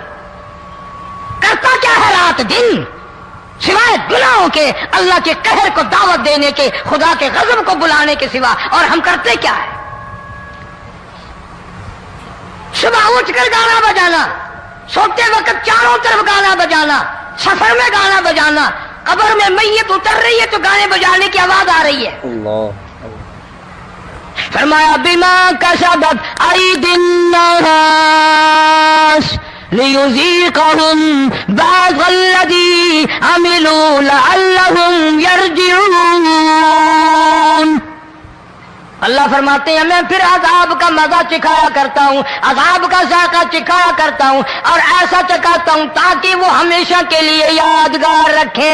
کرتا کیا ہے رات دن سوائے گناہوں کے، اللہ کے قہر کو دعوت دینے کے، خدا کے غضب کو بلانے کے سوا، اور ہم کرتے کیا ہے؟ صبح اٹھ کر گانا بجانا، سوتے وقت چاروں طرف گانا بجانا، سفر میں گانا بجانا، قبر میں میت اتر رہی ہے تو گانے بجانے کی آواز آ رہی ہے۔ فرمایا بما کسبت ایدی الناس لیذیقہم بعض الذی عملوا لعلہم یرجعون۔ اللہ فرماتے ہیں میں پھر عذاب کا مزہ چکھایا کرتا ہوں، عذاب کا ذائقہ چکھایا کرتا ہوں، اور ایسا چکھاتا ہوں تاکہ وہ ہمیشہ کے لیے یادگار رکھے۔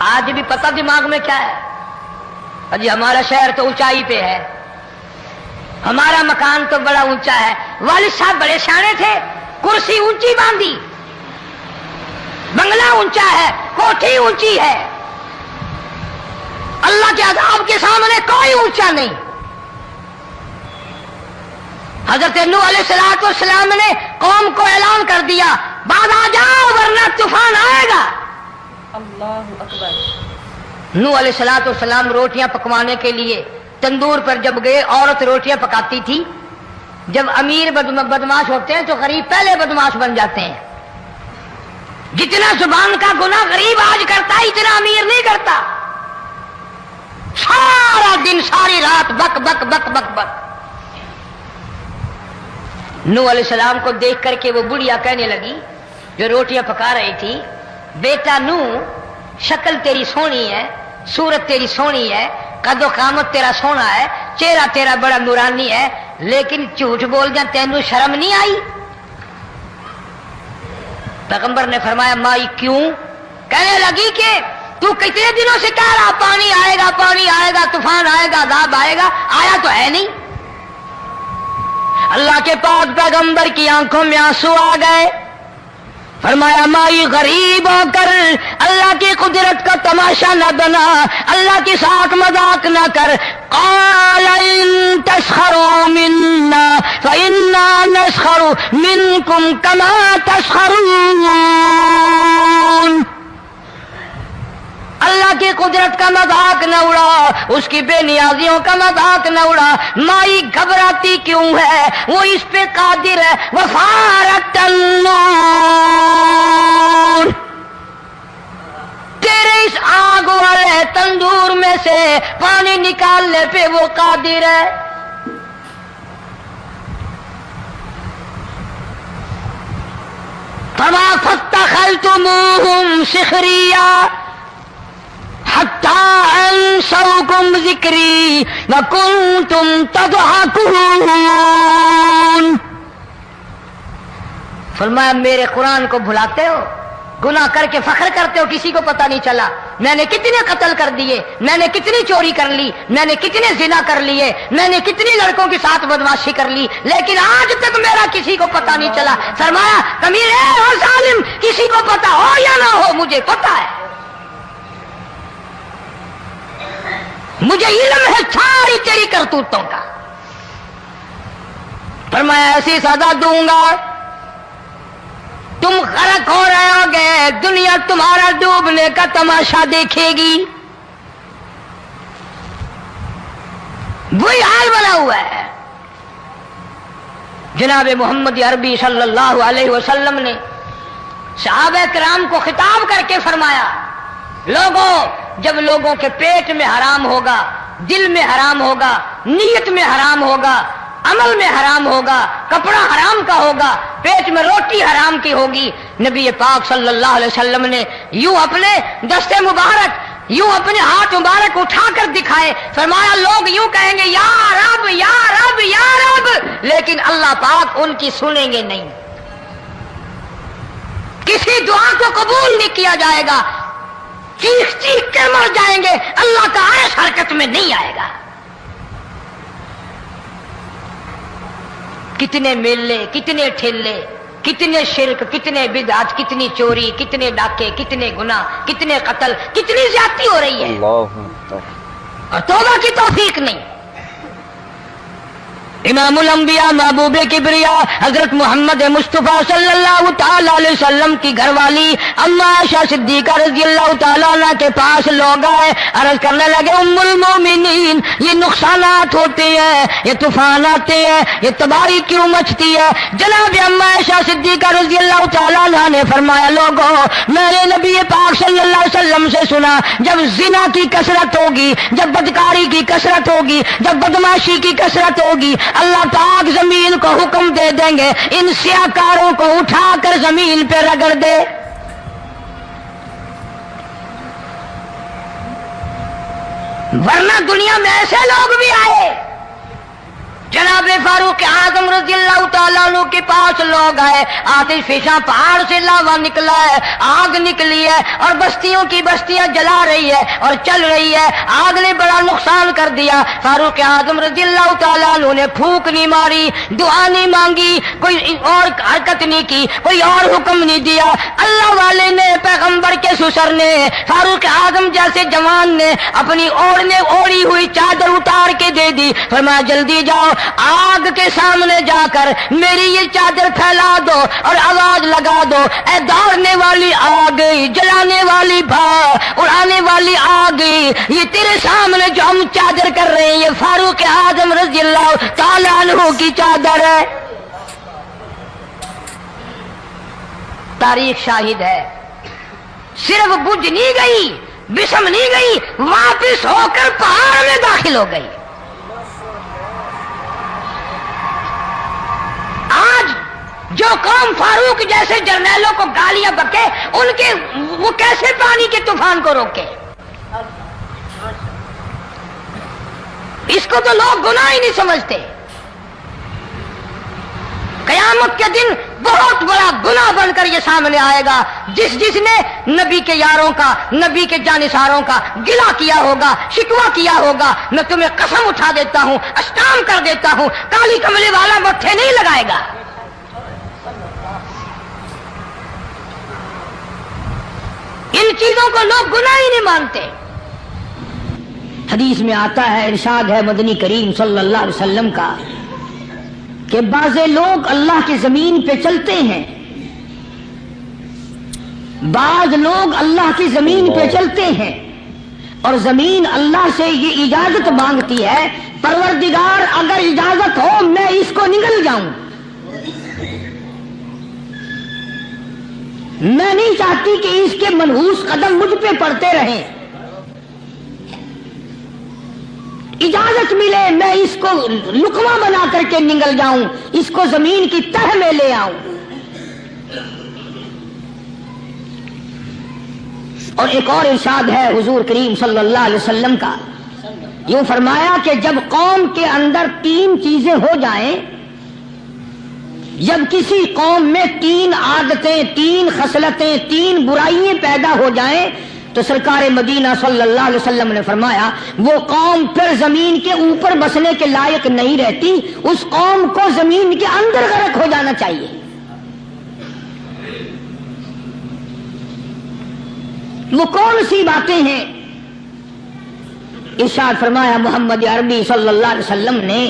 آج بھی پتہ دماغ میں کیا ہے؟ جی ہمارا شہر تو اونچائی پہ ہے، ہمارا مکان تو بڑا اونچا ہے، والد صاحب بڑے سیانے تھے، کرسی اونچی باندھی، بنگلہ اونچا ہے، کوٹھی اونچی ہے، اللہ کے عذاب کے سامنے کوئی اونچا نہیں۔ حضرت نوح علیہ السلام نے قوم کو اعلان کر دیا باز آ جاؤ ورنہ طوفان آئے گا۔ اللہ اکبر۔ نوح علیہ السلام روٹیاں پکوانے کے لیے تندور پر جب گئے، عورت روٹیاں پکاتی تھی۔ جب امیر بدماش ہوتے ہیں تو غریب پہلے بدماش بن جاتے ہیں۔ جتنا زبان کا گناہ غریب آج کرتا ہے اتنا امیر نہیں کرتا۔ سارا دن ساری رات بک بک بک بک بک۔ نوح علیہ السلام کو دیکھ کر کے وہ بڑھیا کہنے لگی جو روٹیاں پکا رہی تھی، بیٹا نوح، شکل تیری سونی ہے، صورت تیری سونی ہے، قد و قامت تیرا سونا ہے، چہرہ تیرا بڑا نورانی ہے، لیکن جھوٹ بول جا تینوں شرم نہیں آئی؟ پیغمبر نے فرمایا مائی کیوں؟ کہنے لگی کہ تو کتنے دنوں سے کہہ رہا پانی آئے گا، پانی آئے گا، طوفان آئے گا، عذاب آئے گا، آیا تو ہے نہیں۔ اللہ کے پاک پیغمبر کی آنکھوں میں آنسو آ گئے۔ فرمایا مائی غریب ہو کر اللہ کی قدرت کا تماشا نہ بنا، اللہ کے ساتھ مذاق نہ کر۔ قال ان تسخروا منا فإنا نسخر منكم كما تسخرون۔ اللہ کی قدرت کا مذاق نہ اڑا، اس کی بے نیازیوں کا مذاق نہ اڑا۔ مائی گھبراتی کیوں ہے؟ وہ اس پہ قادر ہے۔ وفارت النور، تیرے اس آگ والے تندور میں سے پانی نکالنے پہ وہ قادر ہے۔ فما فاتخذتموهم سخریا حتی انسوکم ذکری وکنتم تضحکون۔ فرمایا میرے قرآن کو بھلاتے ہو، گناہ کر کے فخر کرتے ہو، کسی کو پتہ نہیں چلا میں نے کتنے قتل کر دیے، میں نے کتنی چوری کر لی، میں نے کتنے زنا کر لیے، میں نے کتنی لڑکوں کے ساتھ بدماشی کر لی، لیکن آج تک میرا کسی کو پتہ نہیں چلا۔ فرمایا کمینے اور ظالم، کسی کو پتہ ہو یا نہ ہو مجھے پتہ ہے، مجھے علم ہے ساری تیری کرتوتوں کا۔ فرمایا ایسی سزا دوں گا تم غرق ہو رہے ہو گے، دنیا تمہارا ڈوبنے کا تماشا دیکھے گی۔ وہی حال بنا ہوا ہے۔ جناب محمد عربی صلی اللہ علیہ وسلم نے صحابہ کرام کو خطاب کر کے فرمایا لوگوں، جب لوگوں کے پیٹ میں حرام ہوگا، دل میں حرام ہوگا، نیت میں حرام ہوگا، عمل میں حرام ہوگا، کپڑا حرام کا ہوگا، پیٹ میں روٹی حرام کی ہوگی، نبی پاک صلی اللہ علیہ وسلم نے یوں اپنے دستے مبارک، یوں اپنے ہاتھ مبارک اٹھا کر دکھائے، فرمایا لوگ یوں کہیں گے یا رب یا رب یا رب، لیکن اللہ پاک ان کی سنیں گے نہیں، کسی دعا کو قبول نہیں کیا جائے گا، چیخ چیخ کے مر جائیں گے، اللہ کا عرش حرکت میں نہیں آئے گا۔ کتنے میلے، کتنے ٹھیلے، کتنے شرک، کتنے بدعت، کتنی چوری، کتنے ڈاکے، کتنے گناہ، کتنے قتل، کتنی زیادتی ہو رہی ہے، اور توبہ کی توفیق نہیں۔ امام الانبیاء محبوب کبریا حضرت محمد مصطفیٰ صلی اللہ تعالی علیہ وسلم کی گھر والی اما عائشہ صدیقہ رضی اللہ تعالیٰ عنہ کے پاس لوگ آئے، عرض کرنے لگے ام المومنین یہ نقصانات ہوتے ہیں، یہ طوفان آتے ہیں، یہ تباہی کیوں مچتی ہے؟ جناب اما عائشہ صدیقہ رضی اللہ تعالیٰ عنہ نے فرمایا لوگوں، میں نے نبی پاک صلی اللہ علیہ وسلم سے سنا جب زنا کی کثرت ہوگی، جب بدکاری کی کثرت ہوگی، جب بدماشی کی کثرت ہوگی، اللہ پاک زمین کو حکم دے دیں گے ان سیاکاروں کو اٹھا کر زمین پہ رگڑ دے۔ ورنہ دنیا میں ایسے لوگ بھی آئے، جناب فاروق اعظم رضی اللہ تعالیٰ عنہ کے پاس لوگ آئے، آتش فشاں پہاڑ سے لاوا نکلا ہے، آگ نکلی ہے اور بستیوں کی بستیاں جلا رہی ہے اور چل رہی ہے، آگ نے بڑا نقصان کر دیا۔ فاروق اعظم رضی اللہ تعالیٰ عنہ نے پھونک نہیں ماری، دعا نہیں مانگی، کوئی اور حرکت نہیں کی، کوئی اور حکم نہیں دیا۔ اللہ والے نے، پیغمبر کے سسر نے، فاروق اعظم جیسے جوان نے اپنی اوڑھی ہوئی چادر اتار کے دے دی، فرمایا جلدی جاؤ، آگ کے سامنے جا کر میری یہ چادر پھیلا دو اور آواز لگا دو، اے دوڑنے والی آگ، جلانے والی بھاپ، اڑانے والی آگ، یہ تیرے سامنے جو ہم چادر کر رہے ہیں یہ فاروق اعظم رضی اللہ تعالیٰ عنہ کی چادر ہے۔ تاریخ شاہد ہے، صرف بجھ نہیں گئی، بسم نہیں گئی، واپس ہو کر پہاڑ میں داخل ہو گئی۔ آج جو قوم فاروق جیسے جرنیلوں کو گالیاں بکے، ان کے وہ کیسے پانی کے طوفان کو روکے؟ اس کو تو لوگ گناہ ہی نہیں سمجھتے۔ قیامت کے دن بہت بڑا گناہ بن کر یہ سامنے آئے گا، جس نے نبی کے یاروں کا، نبی کے جانثاروں کا گلہ کیا ہوگا، شکوہ کیا ہوگا، میں تمہیں قسم اٹھا دیتا ہوں، اشتام کر دیتا ہوں، کالی کملی والا مٹھے نہیں لگائے گا۔ ان چیزوں کو لوگ گناہ ہی نہیں مانتے۔ حدیث میں آتا ہے، ارشاد ہے مدنی کریم صلی اللہ علیہ وسلم کا کہ بعض لوگ اللہ کی زمین پہ چلتے ہیں، بعض لوگ اللہ کی زمین پہ چلتے ہیں اور زمین اللہ سے یہ اجازت مانگتی ہے، پروردگار اگر اجازت ہو میں اس کو نگل جاؤں، میں نہیں چاہتی کہ اس کے منحوس قدم مجھ پہ پڑتے رہیں، اجازت ملے میں اس کو لقمہ بنا کر کے نگل جاؤں، اس کو زمین کی تہ میں لے آؤں۔ اور ایک اور ارشاد ہے حضور کریم صلی اللہ علیہ وسلم کا، یوں فرمایا کہ جب قوم کے اندر تین چیزیں ہو جائیں، جب کسی قوم میں تین عادتیں، تین خصلتیں، تین برائیاں پیدا ہو جائیں تو سرکار مدینہ صلی اللہ علیہ وسلم نے فرمایا وہ قوم پھر زمین کے اوپر بسنے کے لائق نہیں رہتی، اس قوم کو زمین کے اندر غرق ہو جانا چاہیے۔ وہ کون سی باتیں ہیں؟ ارشاد فرمایا محمد عربی صلی اللہ علیہ وسلم نے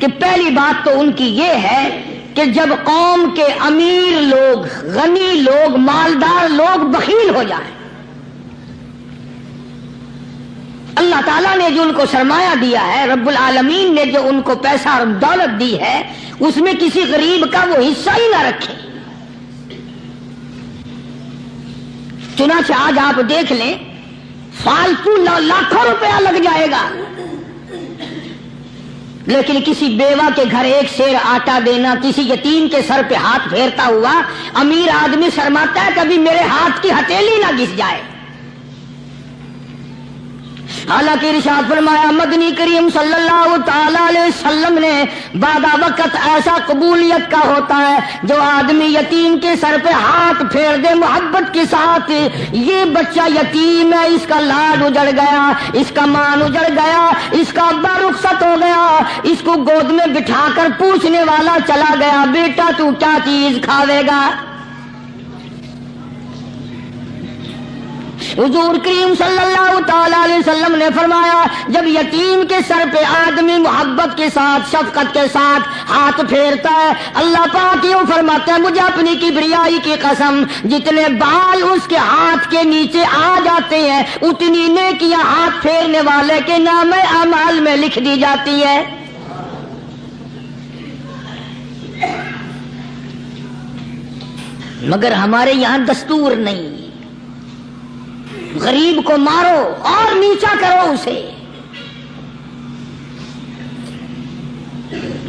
کہ پہلی بات تو ان کی یہ ہے کہ جب قوم کے امیر لوگ، غنی لوگ، مالدار لوگ بخیل ہو جائیں، اللہ تعالیٰ نے جو ان کو سرمایہ دیا ہے، رب العالمین نے جو ان کو پیسہ اور دولت دی ہے، اس میں کسی غریب کا وہ حصہ ہی نہ رکھے۔ چنانچہ آج آپ دیکھ لیں، فالتو لاکھوں روپیہ لگ جائے گا، لیکن کسی بیوہ کے گھر ایک سیر آٹا دینا، کسی یتیم کے سر پہ ہاتھ پھیرتا ہوا امیر آدمی شرماتا ہے کبھی میرے ہاتھ کی ہتھیلی نہ گھس جائے۔ حالانکہ ارشاد فرمایا مدنی کریم صلی اللہ تعالی علیہ وسلم نے بعد وقت ایسا قبولیت کا ہوتا ہے جو آدمی یتیم کے سر پہ ہاتھ پھیر دے محبت کے ساتھ، یہ بچہ یتیم ہے، اس کا لاڈ اجڑ گیا، اس کا مان اجڑ گیا، اس کا ابا رخصت ہو گیا، اس کو گود میں بٹھا کر پوچھنے والا چلا گیا، بیٹا تو کیا چیز کھاوے گا؟ حضور کریم صلی اللہ تعالی علیہ وسلم نے فرمایا جب یتیم کے سر پہ آدمی محبت کے ساتھ، شفقت کے ساتھ ہاتھ پھیرتا ہے، اللہ پاک یوں فرماتا ہے مجھے اپنی کبریائی کی قسم جتنے بال اس کے ہاتھ کے نیچے آ جاتے ہیں اتنی نیکیاں ہاتھ پھیرنے والے کے نام اعمال میں لکھ دی جاتی ہے۔ مگر ہمارے یہاں دستور نہیں، غریب کو مارو اور نیچا کرو اسے۔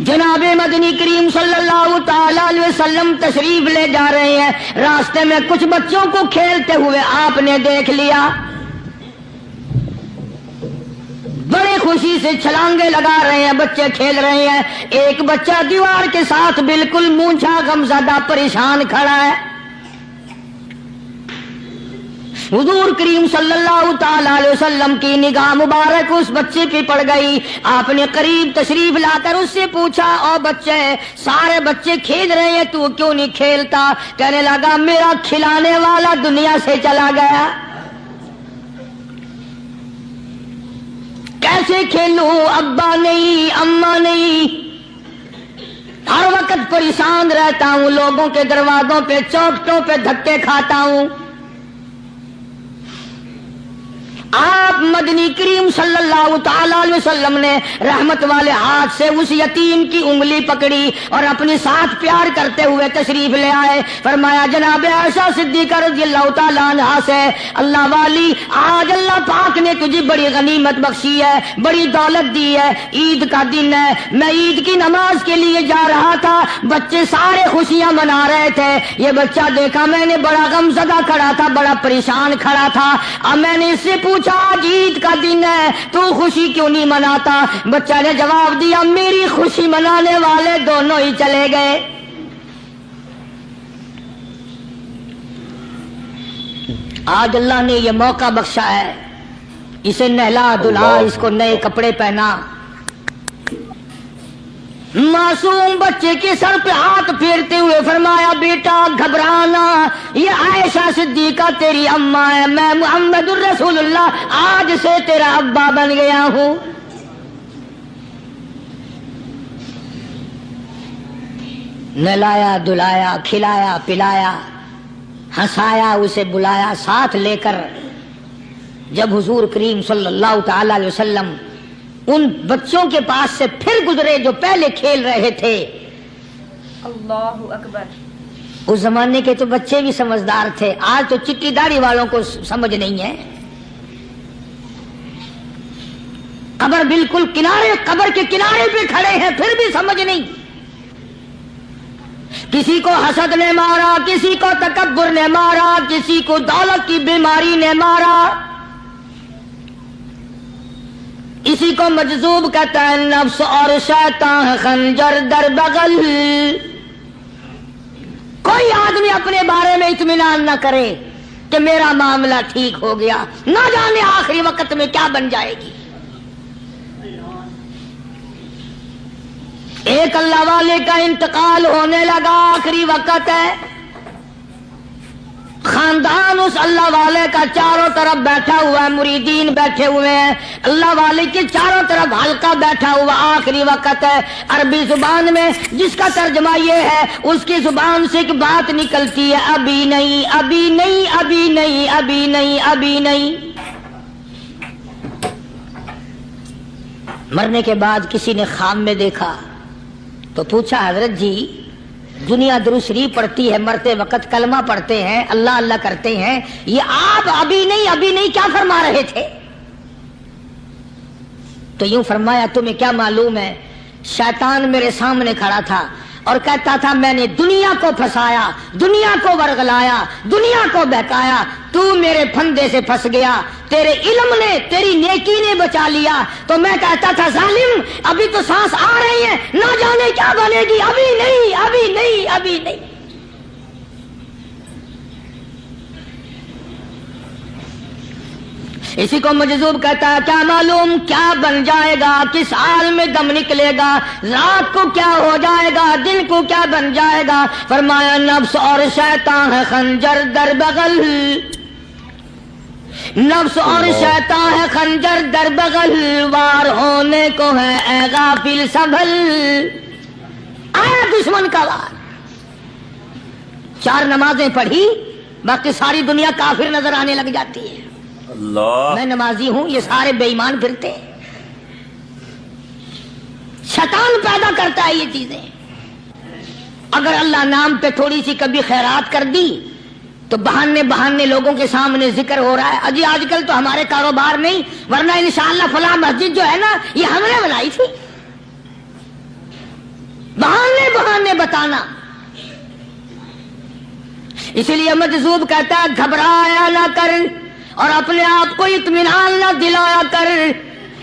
جناب مدنی کریم صلی اللہ تعالی علیہ وسلم تشریف لے جا رہے ہیں، راستے میں کچھ بچوں کو کھیلتے ہوئے آپ نے دیکھ لیا، خوشی سے چھلانگے لگا رہے ہیں، بچے کھیل رہے ہیں. ایک بچہ دیوار کے ساتھ بالکل مونچھا غمزدہ پریشان کھڑا ہے. حضور کریم صلی اللہ تعالی علیہ وسلم کی نگاہ مبارک اس بچے پہ پڑ گئی. آپ نے قریب تشریف لا کر اس سے پوچھا، او بچے، سارے بچے کھیل رہے ہیں، تو کیوں نہیں کھیلتا؟ کہنے لگا میرا کھلانے والا دنیا سے چلا گیا، کیسے کھیلوں؟ ابا نہیں، اماں نہیں، ہر وقت پریشان رہتا ہوں، لوگوں کے دروازوں پہ چوکھٹوں پہ دھکے کھاتا ہوں. آپ مدنی کریم صلی اللہ تعالی علیہ وسلم نے رحمت والے ہاتھ سے اس یتیم کی انگلی پکڑی اور اپنے ساتھ پیار کرتے ہوئے تشریف لے آئے. فرمایا جناب عائشہ صدیقہ رضی اللہ تعالی عنہا سے، اللہ والی، آج اللہ پاک نے تجھے بڑی غنیمت بخشی ہے، بڑی دولت دی ہے، عید کا دن ہے، میں عید کی نماز کے لیے جا رہا تھا، بچے سارے خوشیاں منا رہے تھے، یہ بچہ دیکھا میں نے بڑا غمزدہ کھڑا تھا، بڑا پریشان کھڑا تھا. اب میں نے اس سے پوچھا آج عید کا دن ہے، تو خوشی کیوں نہیں مناتا؟ بچہ نے جواب دیا میری خوشی منانے والے دونوں ہی چلے گئے. آج اللہ نے یہ موقع بخشا ہے، اسے نہلا دھلا، اس کو نئے کپڑے پہنا. معصوم بچے کے سر پہ ہاتھ پھیرتے ہوئے فرمایا بیٹا گھبرانا، یہ عائشہ صدیقہ تیری اماں ہے، میں محمد الرسول اللہ آج سے تیرا ابا بن گیا ہوں. نہلایا دھلایا، کھلایا پلایا، ہنسایا، اسے بلایا ساتھ لے کر. جب حضور کریم صلی اللہ تعالی علیہ وسلم ان بچوں کے پاس سے پھر گزرے جو پہلے کھیل رہے تھے، اللہ اکبر، اس زمانے کے تو بچے بھی سمجھدار تھے، آج تو چٹی داڑھی والوں کو سمجھ نہیں ہے. قبر بالکل کنارے، قبر کے کنارے پہ کھڑے ہیں پھر بھی سمجھ نہیں. کسی کو حسد نے مارا، کسی کو تکبر نے مارا، کسی کو دولت کی بیماری نے مارا، اسی کو مجذوب کہتا ہے. نفس اور شیطان خنجر در بغل. کوئی آدمی اپنے بارے میں اطمینان نہ کرے کہ میرا معاملہ ٹھیک ہو گیا، نہ جانے آخری وقت میں کیا بن جائے گی. ایک اللہ والے کا انتقال ہونے لگا، آخری وقت ہے. خاندان اس اللہ والے کا چاروں طرف بیٹھا ہوا ہے، مریدین بیٹھے ہوئے ہیں، اللہ والے کے چاروں طرف حلقہ بیٹھا ہوا، آخری وقت ہے. عربی زبان میں جس کا ترجمہ یہ ہے، اس کی زبان سے ایک بات نکلتی ہے، ابھی نہیں، ابھی نہیں، ابھی نہیں، ابھی نہیں، ابھی نہیں. مرنے کے بعد کسی نے خواب میں دیکھا تو پوچھا حضرت جی دنیا درود شریف پڑھتی ہے، مرتے وقت کلمہ پڑھتے ہیں، اللہ اللہ کرتے ہیں، یہ آپ ابھی نہیں ابھی نہیں کیا فرما رہے تھے؟ تو یوں فرمایا تمہیں کیا معلوم ہے، شیطان میرے سامنے کھڑا تھا اور کہتا تھا میں نے دنیا کو پھنسایا، دنیا کو ورغلایا، دنیا کو بہکایا، تو میرے پھندے سے پھنس گیا، تیرے علم نے، تیری نیکی نے بچا لیا. تو میں کہتا تھا ظالم ابھی تو سانس آ رہی ہے، نہ جانے کیا بنے گی، ابھی نہیں، ابھی نہیں، ابھی نہیں. اسی کو مجذوب کہتا ہے، کیا معلوم کیا بن جائے گا، کس حال میں دم نکلے گا، رات کو کیا ہو جائے گا، دن کو کیا بن جائے گا. فرمایا نفس اور شیطان ہے خنجر در بغل، نفس اور شیطان ہے خنجر در بغل، وار ہونے کو ہے اے غافل سنبھل. آیا دشمن کا وار. 4 نمازیں پڑھی، باقی ساری دنیا کافر نظر آنے لگ جاتی ہے. اللہ، میں نمازی ہوں، یہ سارے بے ایمان پھرتے ہیں. شیطان پیدا کرتا ہے یہ چیزیں. اگر اللہ نام پہ تھوڑی سی کبھی خیرات کر دی تو بہانے لوگوں کے سامنے ذکر ہو رہا ہے، اجی آج کل تو ہمارے کاروبار نہیں، ورنہ انشاءاللہ فلاں مسجد جو ہے نا یہ ہم نے بنائی تھی. بہانے بتانا. اسی لیے مجذوب کہتا ہے گھبرایا نہ کر اور اپنے آپ کو اطمینان نہ دلایا کر.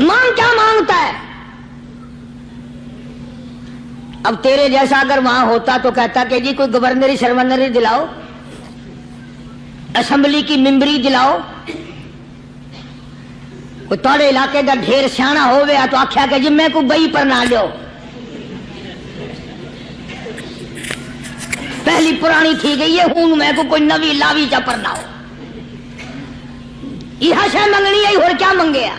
مانگ کیا مانگتا ہے؟ اب تیرے جیسا اگر وہاں ہوتا تو کہتا کہ جی کوئی گورنری سرورنری دلاؤ، اسمبلی کی ممبری دلاؤ، کوئی تھوڑے علاقے کا ڈھیر سیاح ہو گیا تو آخیا کہ جی میں کو بئی پر نہ لو، پہلی پرانی تھی گئی ہے ہوں میں کو کوئی نوی لاوی چا پر نہ ہو، یہ شے منگنی ہے اور کیا منگیا؟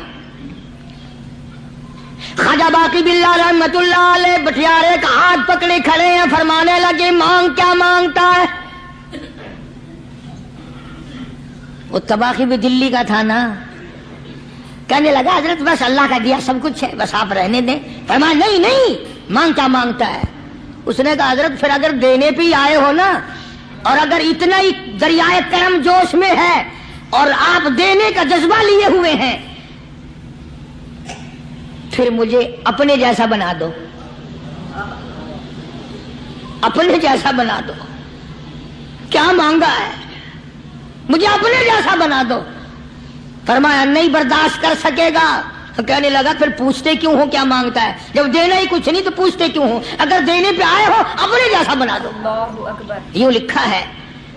خواجہ باقی باللہ رحمت اللہ علیہ بٹیارے کا ہاتھ پکڑے کھڑے ہیں، فرمانے لگے مانگ کیا مانگتا ہے؟ وہ تباخی بھی دلی کا تھا نا، کہنے لگا حضرت بس اللہ کا دیا سب کچھ ہے، بس آپ رہنے دیں۔ فرمایا نہیں نہیں، مانگ کیا مانگتا ہے؟ اس نے کہا حضرت پھر اگر دینے پہ ہی آئے ہو نا، اور اگر اتنا ہی دریائے کرم جوش میں ہے اور آپ دینے کا جذبہ لیے ہوئے ہیں، پھر مجھے اپنے جیسا بنا دو، اپنے جیسا بنا دو۔ کیا مانگا ہے؟ مجھے اپنے جیسا بنا دو۔ فرمایا نہیں برداشت کر سکے گا۔ تو کہنے لگا پھر پوچھتے کیوں ہو کیا مانگتا ہے؟ جب دینا ہی کچھ نہیں تو پوچھتے کیوں ہو؟ اگر دینے پہ آئے ہو اپنے جیسا بنا دو۔ اللہ اکبر۔ یوں لکھا ہے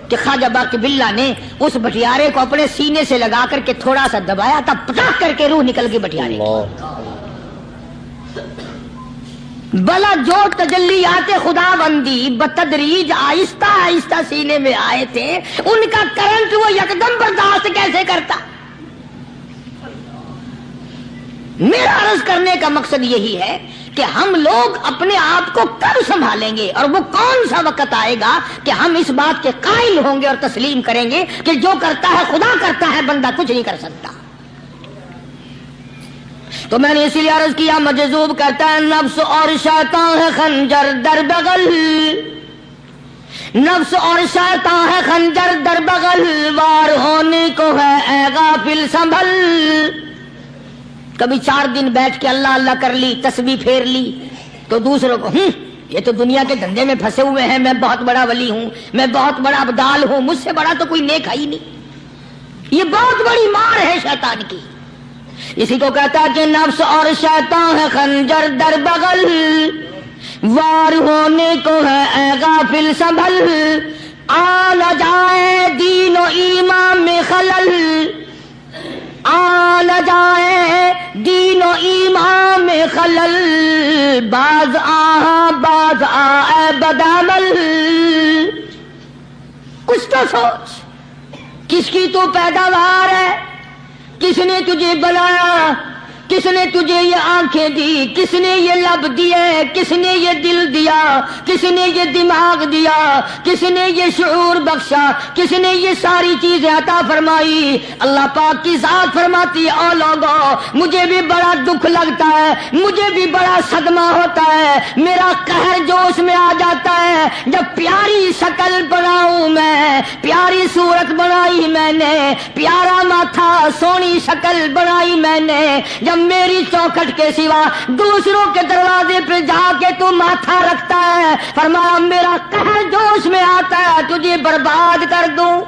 کہ خواجہ باقی باللہ نے اس بٹیارے کو اپنے سینے سے لگا کر کے تھوڑا سا دبایا تھا، پٹاخ کر کے روح نکل گئی بٹیارے کی۔ بلا جو تجلیات خدا بندی بتدریج آہستہ آہستہ سینے میں آئے تھے، ان کا کرنٹ وہ یکدم برداشت کیسے کرتا؟ میرا عرض کرنے کا مقصد یہی ہے کہ ہم لوگ اپنے آپ کو کب سنبھالیں گے، اور وہ کون سا وقت آئے گا کہ ہم اس بات کے قائل ہوں گے اور تسلیم کریں گے کہ جو کرتا ہے خدا کرتا ہے، بندہ کچھ نہیں کر سکتا۔ تو میں نے اسی لیے عرض کیا، مجذوب کہتا ہے نفس اور شیطان ہے خنجر در بغل، نفس اور شیطان ہے خنجر در بغل، وار ہونے کو ہے اے غافل سنبھل۔ کبھی 4 دن بیٹھ کے اللہ اللہ کر لی، تسبیح پھیر لی، تو دوسروں کو یہ تو دنیا کے دھندے میں پھنسے ہوئے ہیں، میں بہت بڑا ولی ہوں، میں بہت بڑا ابدال ہوں، مجھ سے بڑا تو کوئی نیک ہے ہی نہیں۔ یہ بہت بڑی مار ہے شیطان کی۔ اسی کو کہتا ہے کہ نفس اور شیطان ہے خنجر در بغل، وار ہونے کو ہے اے غافل سنبھل، آ نہ جائے دین و ایمان میں خلل، آ نہ جائے دین و ایمان میں خلل، باز آ اے بدعمل۔ کچھ تو سوچ، کس کی تو پیداوار ہے، کس نے تجھے بنایا، کس نے تجھے یہ آنکھیں دی، کس نے یہ لب دیے، کس نے یہ دل دیا، کس نے یہ دماغ دیا، کس نے یہ شعور بخشا، کس نے یہ ساری چیزیں عطا فرمائی؟ اللہ پاک کی ذات فرماتی ہے او لوگو مجھے بھی بڑا دکھ لگتا ہے، مجھے بھی بڑا صدمہ ہوتا ہے، میرا قہر جوش میں آ جاتا ہے جب پیاری شکل بناؤں میں، پیاری صورت بنائی میں نے، پیارا ماتھا سونی شکل بنائی میں نے، جب میری چوکھٹ کے سوا دوسروں کے دروازے پہ جا کے تو ماتھا رکھتا ہے، فرمایا میرا قہر جوش میں آتا ہے تجھے برباد کر دوں۔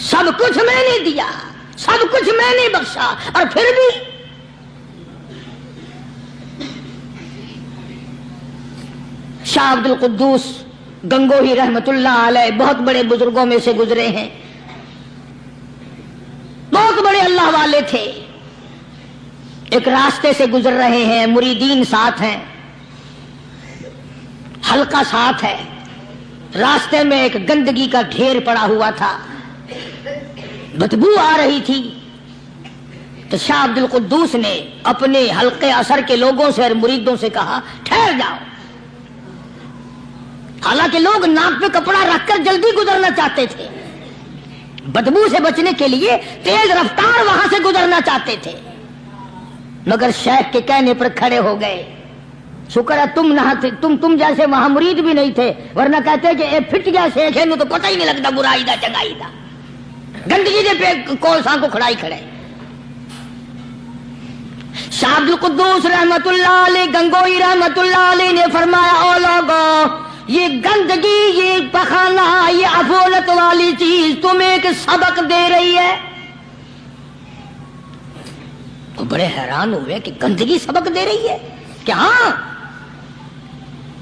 سب کچھ میں نے دیا، سب کچھ میں نے بخشا، اور پھر بھی شاہ عبد القدوس گنگوہی رحمت اللہ علیہ بہت بڑے بزرگوں میں سے گزرے ہیں، بہت بڑے اللہ والے تھے۔ ایک راستے سے گزر رہے ہیں، مریدین ساتھ ہیں، حلقہ ساتھ ہے، راستے میں ایک گندگی کا ڈھیر پڑا ہوا تھا، بدبو آ رہی تھی، تو شاہ عبد القدوس نے اپنے حلقے اثر کے لوگوں سے اور مریدوں سے کہا ٹھہر جاؤ۔ حالانکہ لوگ ناک پہ کپڑا رکھ کر جلدی گزرنا چاہتے تھے، بدبو سے بچنے کے لیے تیز رفتار وہاں سے گزرنا چاہتے تھے، مگر شیخ کے کہنے پر کھڑے ہو گئے۔ شکر ہے تم نہ تھے، تم جیسے وہاں مرید بھی نہیں تھے، ورنہ کہتے کہ اے پھٹ گیا شیخ ہے، تو پتہ ہی نہیں لگتا برائی دا چنگائی دا، گندگی دے پہ کولساں کو کھڑائی کھڑے۔ شاہ عبد القدوس رحمت اللہ علیہ گنگوئی رحمت اللہ علیہ نے فرمایا او لوگو یہ گندگی، یہ پخانا، یہ افولت والی چیز تمہیں ایک سبق دے رہی ہے؟ وہ بڑے حیران ہوئے کہ گندگی سبق دے رہی ہے کہ ہاں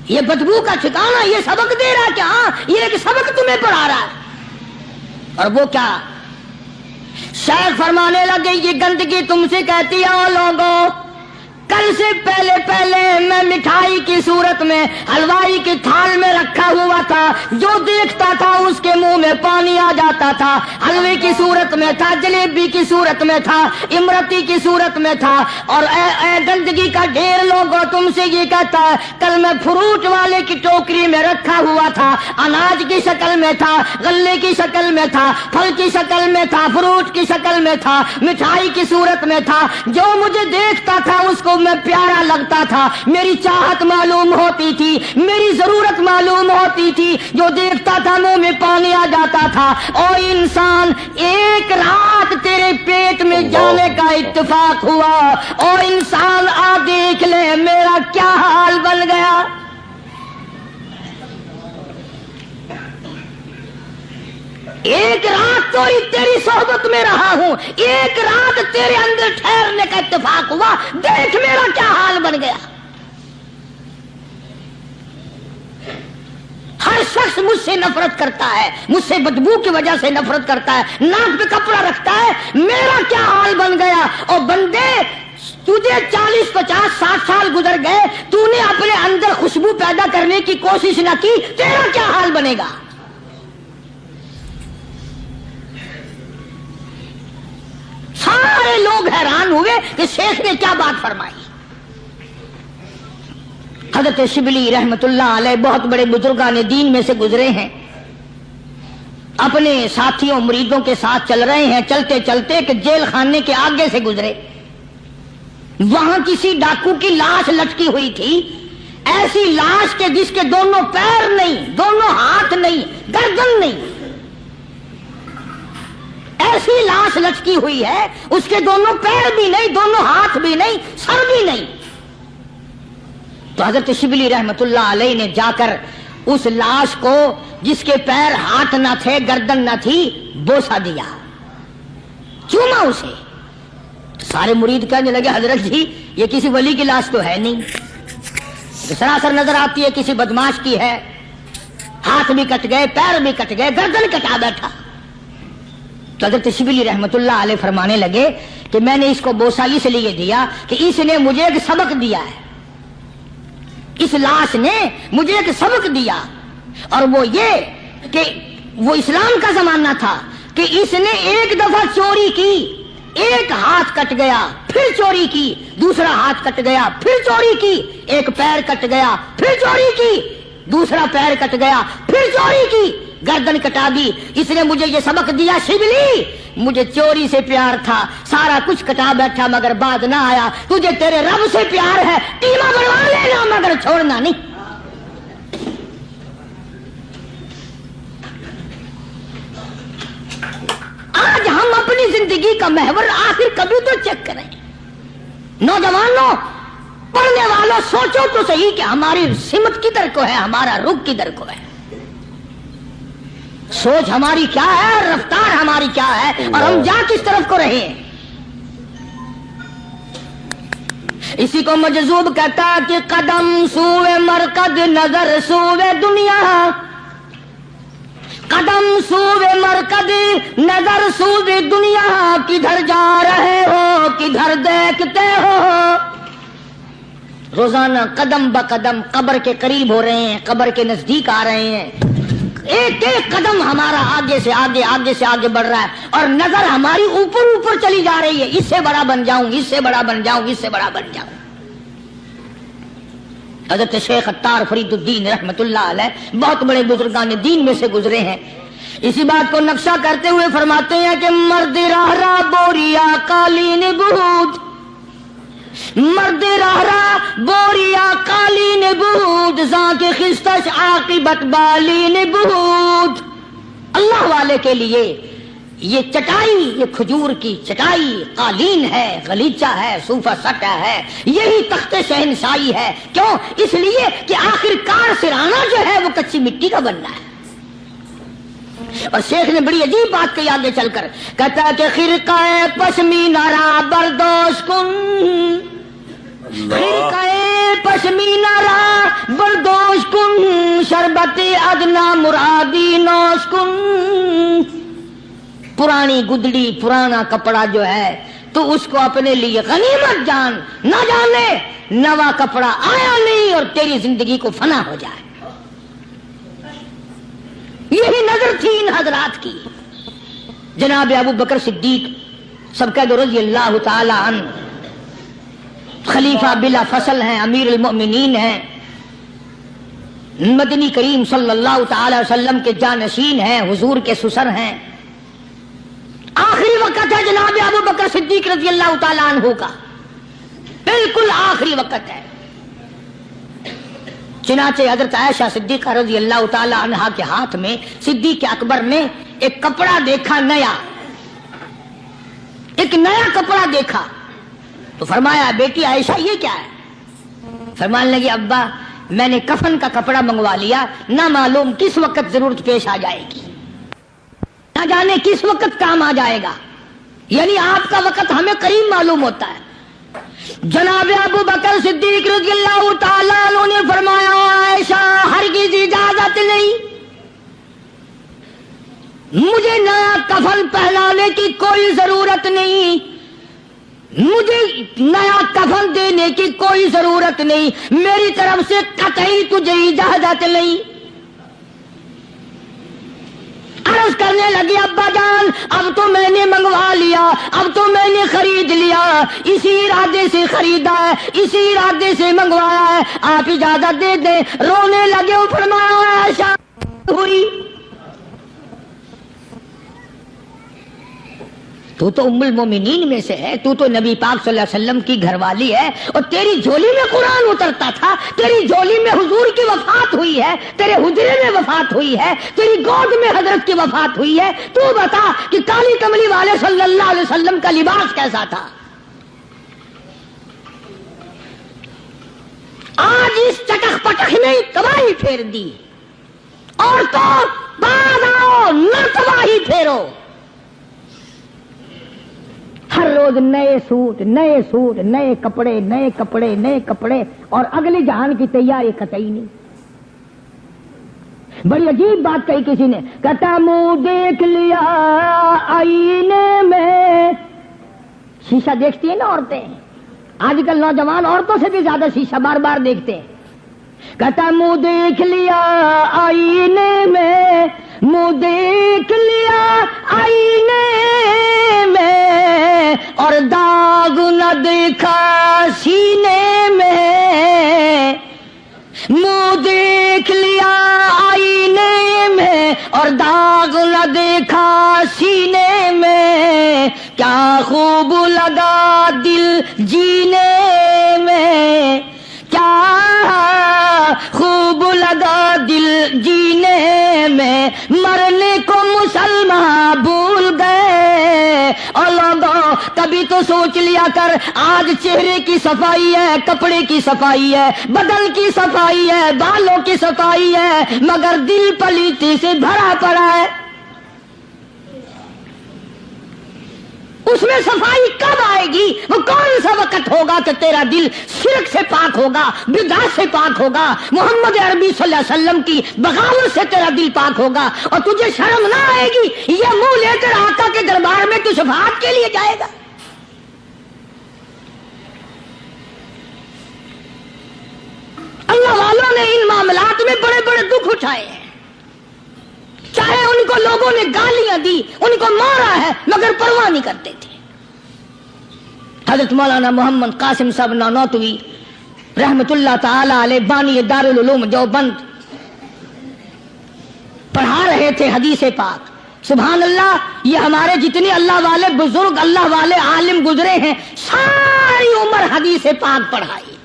یہ بدبو کا ٹھکانا یہ سبق دے رہا ہے کہ ہاں یہ ایک سبق تمہیں پڑھا رہا ہے۔ اور وہ کیا؟ شیخ فرمانے لگے یہ گندگی تم سے کہتی ہے او لوگوں، کل سے پہلے میں مٹھائی کی صورت میں حلوائی کی تھال میں رکھا ہوا تھا، جو دیکھتا تھا اس کے منہ میں پانی آ جاتا تھا، حلوے کی صورت میں تھا، جلیبی کی صورت میں تھا، امرتی کی صورت میں تھا۔ اور اے گندگی کا ڈھیر لوگوں، تم سے یہ کہتا ہے کل میں فروٹ والے کی ٹوکری میں رکھا ہوا تھا، اناج کی شکل میں تھا، غلے کی شکل میں تھا، پھل کی شکل میں تھا، فروٹ کی شکل میں تھا، مٹھائی کی صورت میں تھا، جو مجھے دیکھتا تھا اس کو میں پیارا لگتا تھا، میری چاہت معلوم ہوتی تھی، میری ضرورت معلوم ہوتی تھی، جو دیکھتا تھا منہ میں پانی آ جاتا تھا۔ او انسان، ایک رات تیرے پیٹ میں جانے کا اتفاق ہوا، او انسان آ دیکھ لے میرا کیا حال بن گیا۔ ایک رات تو تیری صحبت میں رہا ہوں، ایک رات تیرے اندر ٹھہرنے کا اتفاق ہوا، دیکھ میرا کیا حال بن گیا۔ ہر شخص مجھ سے نفرت کرتا ہے، مجھ سے بدبو کی وجہ سے نفرت کرتا ہے، ناک پہ کپڑا رکھتا ہے، میرا کیا حال بن گیا۔ اور بندے، تجھے 40 50 60 سال گزر گئے، تو نے اپنے اندر خوشبو پیدا کرنے کی کوشش نہ کی، تیرا کیا حال بنے گا۔ سارے لوگ حیران ہوئے کہ شیخ نے کیا بات فرمائی۔ حضرت شبلی رحمت اللہ علیہ بہت بڑے بزرگان دین میں سے گزرے ہیں، اپنے ساتھیوں مریدوں کے ساتھ چل رہے ہیں، چلتے چلتے کہ جیل خانے کے آگے سے گزرے، وہاں کسی ڈاکو کی لاش لٹکی ہوئی تھی، ایسی لاش کے جس کے دونوں پیر نہیں، دونوں ہاتھ نہیں، گردن نہیں، ایسی لاش لٹکی ہوئی ہے، اس کے دونوں پیر بھی نہیں، دونوں ہاتھ بھی نہیں، سر بھی نہیں۔ تو حضرت شبلی رحمت اللہ علیہ نے جا کر اس لاش کو جس کے پیر ہاتھ نہ تھے، گردن نہ تھی، بوسا دیا، چوما اسے۔ سارے مرید کہنے لگے حضرت جی یہ کسی ولی کی لاش تو ہے نہیں، سراسر نظر آتی ہے کسی بدماش کی ہے، ہاتھ بھی کٹ گئے، پیر بھی کٹ گئے، گردن کٹا بیٹھا۔ تو حضرت شبلی رحمت اللہ علیہ فرمانے لگے کہ میں نے اس کو بوسا اس لیے دیا کہ اس نے مجھے ایک سبق دیا ہے، اس لاش نے مجھے ایک سبق دیا، اور وہ یہ کہ وہ اسلام کا زمانہ تھا کہ اس نے ایک دفعہ چوری کی، ایک ہاتھ کٹ گیا، پھر چوری کی، دوسرا ہاتھ کٹ گیا، پھر چوری کی، ایک پیر کٹ گیا، پھر چوری کی، دوسرا پیر کٹ گیا، پھر چوری کی، گردن کٹا دی۔ اس نے مجھے یہ سبق دیا شبلی مجھے چوری سے پیار تھا، سارا کچھ کٹا بیٹھا مگر بات نہ آیا، تجھے تیرے رب سے پیار ہے، ٹیما بنوا لینا مگر چھوڑنا نہیں۔ آج ہم اپنی زندگی کا محور آخر کبھی تو چیک کریں۔ نوجوانوں، پڑھنے والوں، سوچو تو صحیح کہ ہماری سمت کدھر کو ہے، ہمارا رخ کدھر کو ہے، سوچ ہماری کیا ہے، رفتار ہماری کیا ہے، اور ہم جا کس طرف کو رہے ہیں۔ اسی کو مجذوب کہتا ہے کہ قدم سوئے مرکز، نظر سوئے دنیا، قدم سوئے مرکز، نظر سوئے دنیا، کدھر جا رہے ہو، کدھر دیکھتے ہو۔ روزانہ قدم بقدم قبر کے قریب ہو رہے ہیں، قبر کے نزدیک آ رہے ہیں، ایک ایک قدم ہمارا آگے سے آگے، آگے سے آگے بڑھ رہا ہے، اور نظر ہماری اوپر اوپر چلی جا رہی ہے، اس سے بڑا بن جاؤں، اس سے بڑا بن جاؤں، اس سے بڑا بن جاؤں۔ حضرت شیخ عطار فرید الدین رحمت اللہ علیہ بہت بڑے بزرگان دین میں سے گزرے ہیں، اسی بات کو نقشہ کرتے ہوئے فرماتے ہیں کہ مرد راہ راہ بوریا قالین بود، مرد راہ راہ بوریا قالین بود، زاں کے خستش عاقبت بالین بود۔ اللہ والے کے لیے یہ چٹائی، یہ کھجور کی چٹائی قالین ہے، غلیچہ ہے، صوفہ سٹا ہے، یہی تخت شہنشاہی ہے۔ کیوں؟ اس لیے کہ آخر کار سرہانہ جو ہے وہ کچی مٹی کا بننا ہے۔ اور شیخ نے بڑی عجیب بات کہی آگے چل کر، کہتا ہے کہ خرقہ پشمینہ را بردوش کن، خرقہ پشمینہ را بردوش کن، شربت ادنا مرادی نوش کن۔ پرانی گدڑی، پرانا کپڑا جو ہے تو اس کو اپنے لیے غنیمت جان، نہ جانے نوا کپڑا آیا نہیں اور تیری زندگی کو فنا ہو جائے۔ یہی نظر تھی ان حضرات کی۔ جناب ابو بکر صدیق سب کہہ دو رضی اللہ تعالی عنہ، خلیفہ بلا فصل ہیں، امیر المؤمنین ہیں، مدنی کریم صلی اللہ تعالی وسلم کے جانشین ہیں، حضور کے سسر ہیں۔ آخری وقت ہے جناب ابو بکر صدیق رضی اللہ تعالی عنہ کا، بالکل آخری وقت ہے۔ چنانچہ حضرت عائشہ صدیقہ رضی اللہ تعالی عنہا کے ہاتھ میں صدیق اکبر نے ایک کپڑا دیکھا، نیا، ایک نیا کپڑا دیکھا تو فرمایا بیٹی عائشہ یہ کیا ہے؟ فرمانے لگی ابا میں نے کفن کا کپڑا منگوا لیا، نہ معلوم کس وقت ضرورت پیش آ جائے گی، نہ جانے کس وقت کام آ جائے گا، یعنی آپ کا وقت ہمیں قریب معلوم ہوتا ہے۔ جناب ابو بکر صدیق رضی اللہ تعالیٰ عنہ نے فرمایا عائشہ ہرگز اجازت نہیں، مجھے نیا کفن پہنانے کی کوئی ضرورت نہیں، مجھے نیا کفن دینے کی کوئی ضرورت نہیں، میری طرف سے قطعی تجھے اجازت نہیں۔ عرض کرنے لگی ابا جان اب تو میں نے منگوا لیا، اب تو میں نے خرید لیا، اسی ارادے سے خریدا ہے، اسی ارادے سے منگوایا ہے، آپ اجازت دے دیں۔ رونے لگے، فرمایا عائشہ ہوئی تو ام المومنین میں سے ہے، تو نبی پاک صلی اللہ علیہ وسلم کی گھر والی ہے، اور تیری جھولی میں قرآن اترتا تھا، تیری جھولی میں حضور کی وفات ہوئی ہے، تیرے حجرے میں وفات ہوئی ہے، تیری گود میں حضرت کی وفات ہوئی ہے، تو بتا کہ کالی کملی والے صلی اللہ علیہ وسلم کا لباس کیسا تھا؟ آج اس چٹخ پٹخ نے تباہی پھیر دی، اور تو بعد آؤ نہ تباہی پھیرو۔ ہر روز نئے سوٹ، نئے سوٹ، نئے کپڑے، نئے کپڑے، نئے کپڑے، اور اگلی جہان کی تیاری قطعی نہیں۔ بڑی عجیب بات کہی کسی نے، کہتا منہ دیکھ لیا آئینے میں، شیشہ دیکھتی ہیں نا عورتیں، آج کل نوجوان عورتوں سے بھی زیادہ شیشہ بار بار دیکھتے ہیں۔ کہتا منہ دیکھ لیا آئینے میں، منہ دیکھ لیا آئینے میں، اور داغ نہ دیکھا سینے میں، منہ دیکھ لیا آئینے میں اور داغ نہ دیکھا سینے میں، کیا خوب لگا دل جینے میں، کیا خوب لگا دل جینے میں، مرنے کو مسلمان بھول گئے۔ اور لوگوں کبھی تو سوچ لیا کر، آج چہرے کی صفائی ہے، کپڑے کی صفائی ہے، بدن کی صفائی ہے، بالوں کی صفائی ہے، مگر دل پلیتی سے بھرا پڑا ہے۔ اس میں صفائی کب آئے گی؟ وہ کون سا وقت ہوگا کہ تیرا دل شرک سے پاک ہوگا، بدعت سے پاک ہوگا، محمد عربی صلی اللہ علیہ وسلم کی بغاوت سے تیرا دل پاک ہوگا، اور تجھے شرم نہ آئے گی یہ منہ لے کر آقا کے دربار میں تو شفاعت کے لیے جائے گا۔ اللہ والوں نے ان معاملات میں بڑے بڑے دکھ اٹھائے ہیں، چاہے ان کو لوگوں نے گالیاں دی، ان کو مارا ہے، مگر پرواہ نہیں کرتے تھے۔ حضرت مولانا محمد قاسم صاحب نانوتوی رحمت اللہ تعالی علیہ بانی دارالعلوم دیوبند پڑھا رہے تھے حدیث پاک۔ سبحان اللہ، یہ ہمارے جتنے اللہ والے بزرگ، اللہ والے عالم گزرے ہیں، ساری عمر حدیث پاک پڑھائی،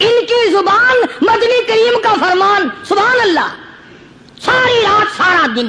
ان کی زبان مدنی کریم کا فرمان، سبحان اللہ، ساری رات سارا دن۔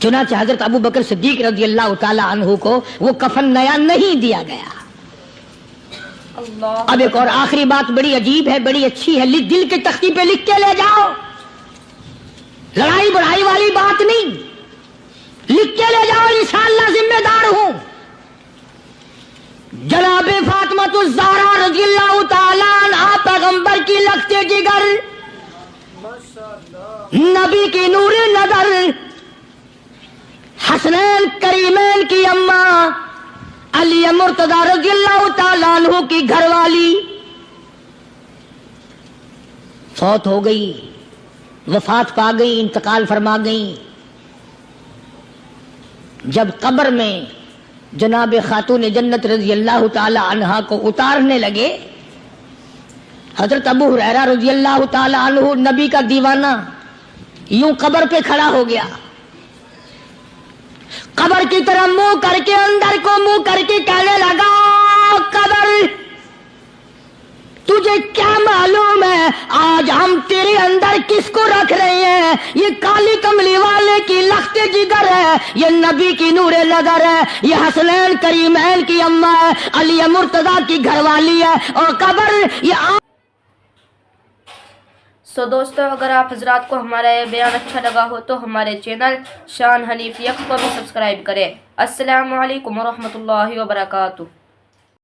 چنانچہ حضرت ابو بکر صدیق رضی اللہ تعالی عنہ کو وہ کفن نیا نہیں دیا گیا۔ اللہ اب ایک اور آخری بات بڑی عجیب ہے، بڑی اچھی ہے، دل کے تختی پہ لکھ کے لے جاؤ، لڑائی بڑائی والی بات نہیں، لکھ کے لے جاؤ، انشاءاللہ ذمہ دار ہوں۔ جناب فاطمہ الزہرا رضی اللہ تعالیٰ عنہا پیغمبر کی لختے جگر، نبی کی نور نظر، حسنین کریمین کی اماں علی مرتضی رضی اللہ تعالیٰ عنہ کی گھر والی فوت ہو گئی، وفات پا گئی، انتقال فرما گئی۔ جب قبر میں جناب خاتون جنت رضی اللہ تعالی عنہا کو اتارنے لگے، حضرت ابو ہریرہ رضی اللہ تعالی عنہ نبی کا دیوانہ یوں قبر پہ کھڑا ہو گیا، قبر کی طرف منہ کر کے، اندر کو منہ کر کے کہنے لگا، قبر تجھے کیا معلوم ہے آج ہم تیرے اندر کس کو رکھ رہے ہیں؟ یہ کالی کملی والے کی لخت جگر ہے، یہ نبی کی نور نظر ہے، یہ حسنین کریمین کی اماں ہے، علی مرتضی کی گھر والی ہے، اور قبر یہ دوستو اگر آپ حضرات کو ہمارا یہ بیان اچھا لگا ہو تو ہمارے چینل شان حنیف یک کو بھی سبسکرائب کریں۔ السلام علیکم ورحمۃ اللہ وبرکاتہ۔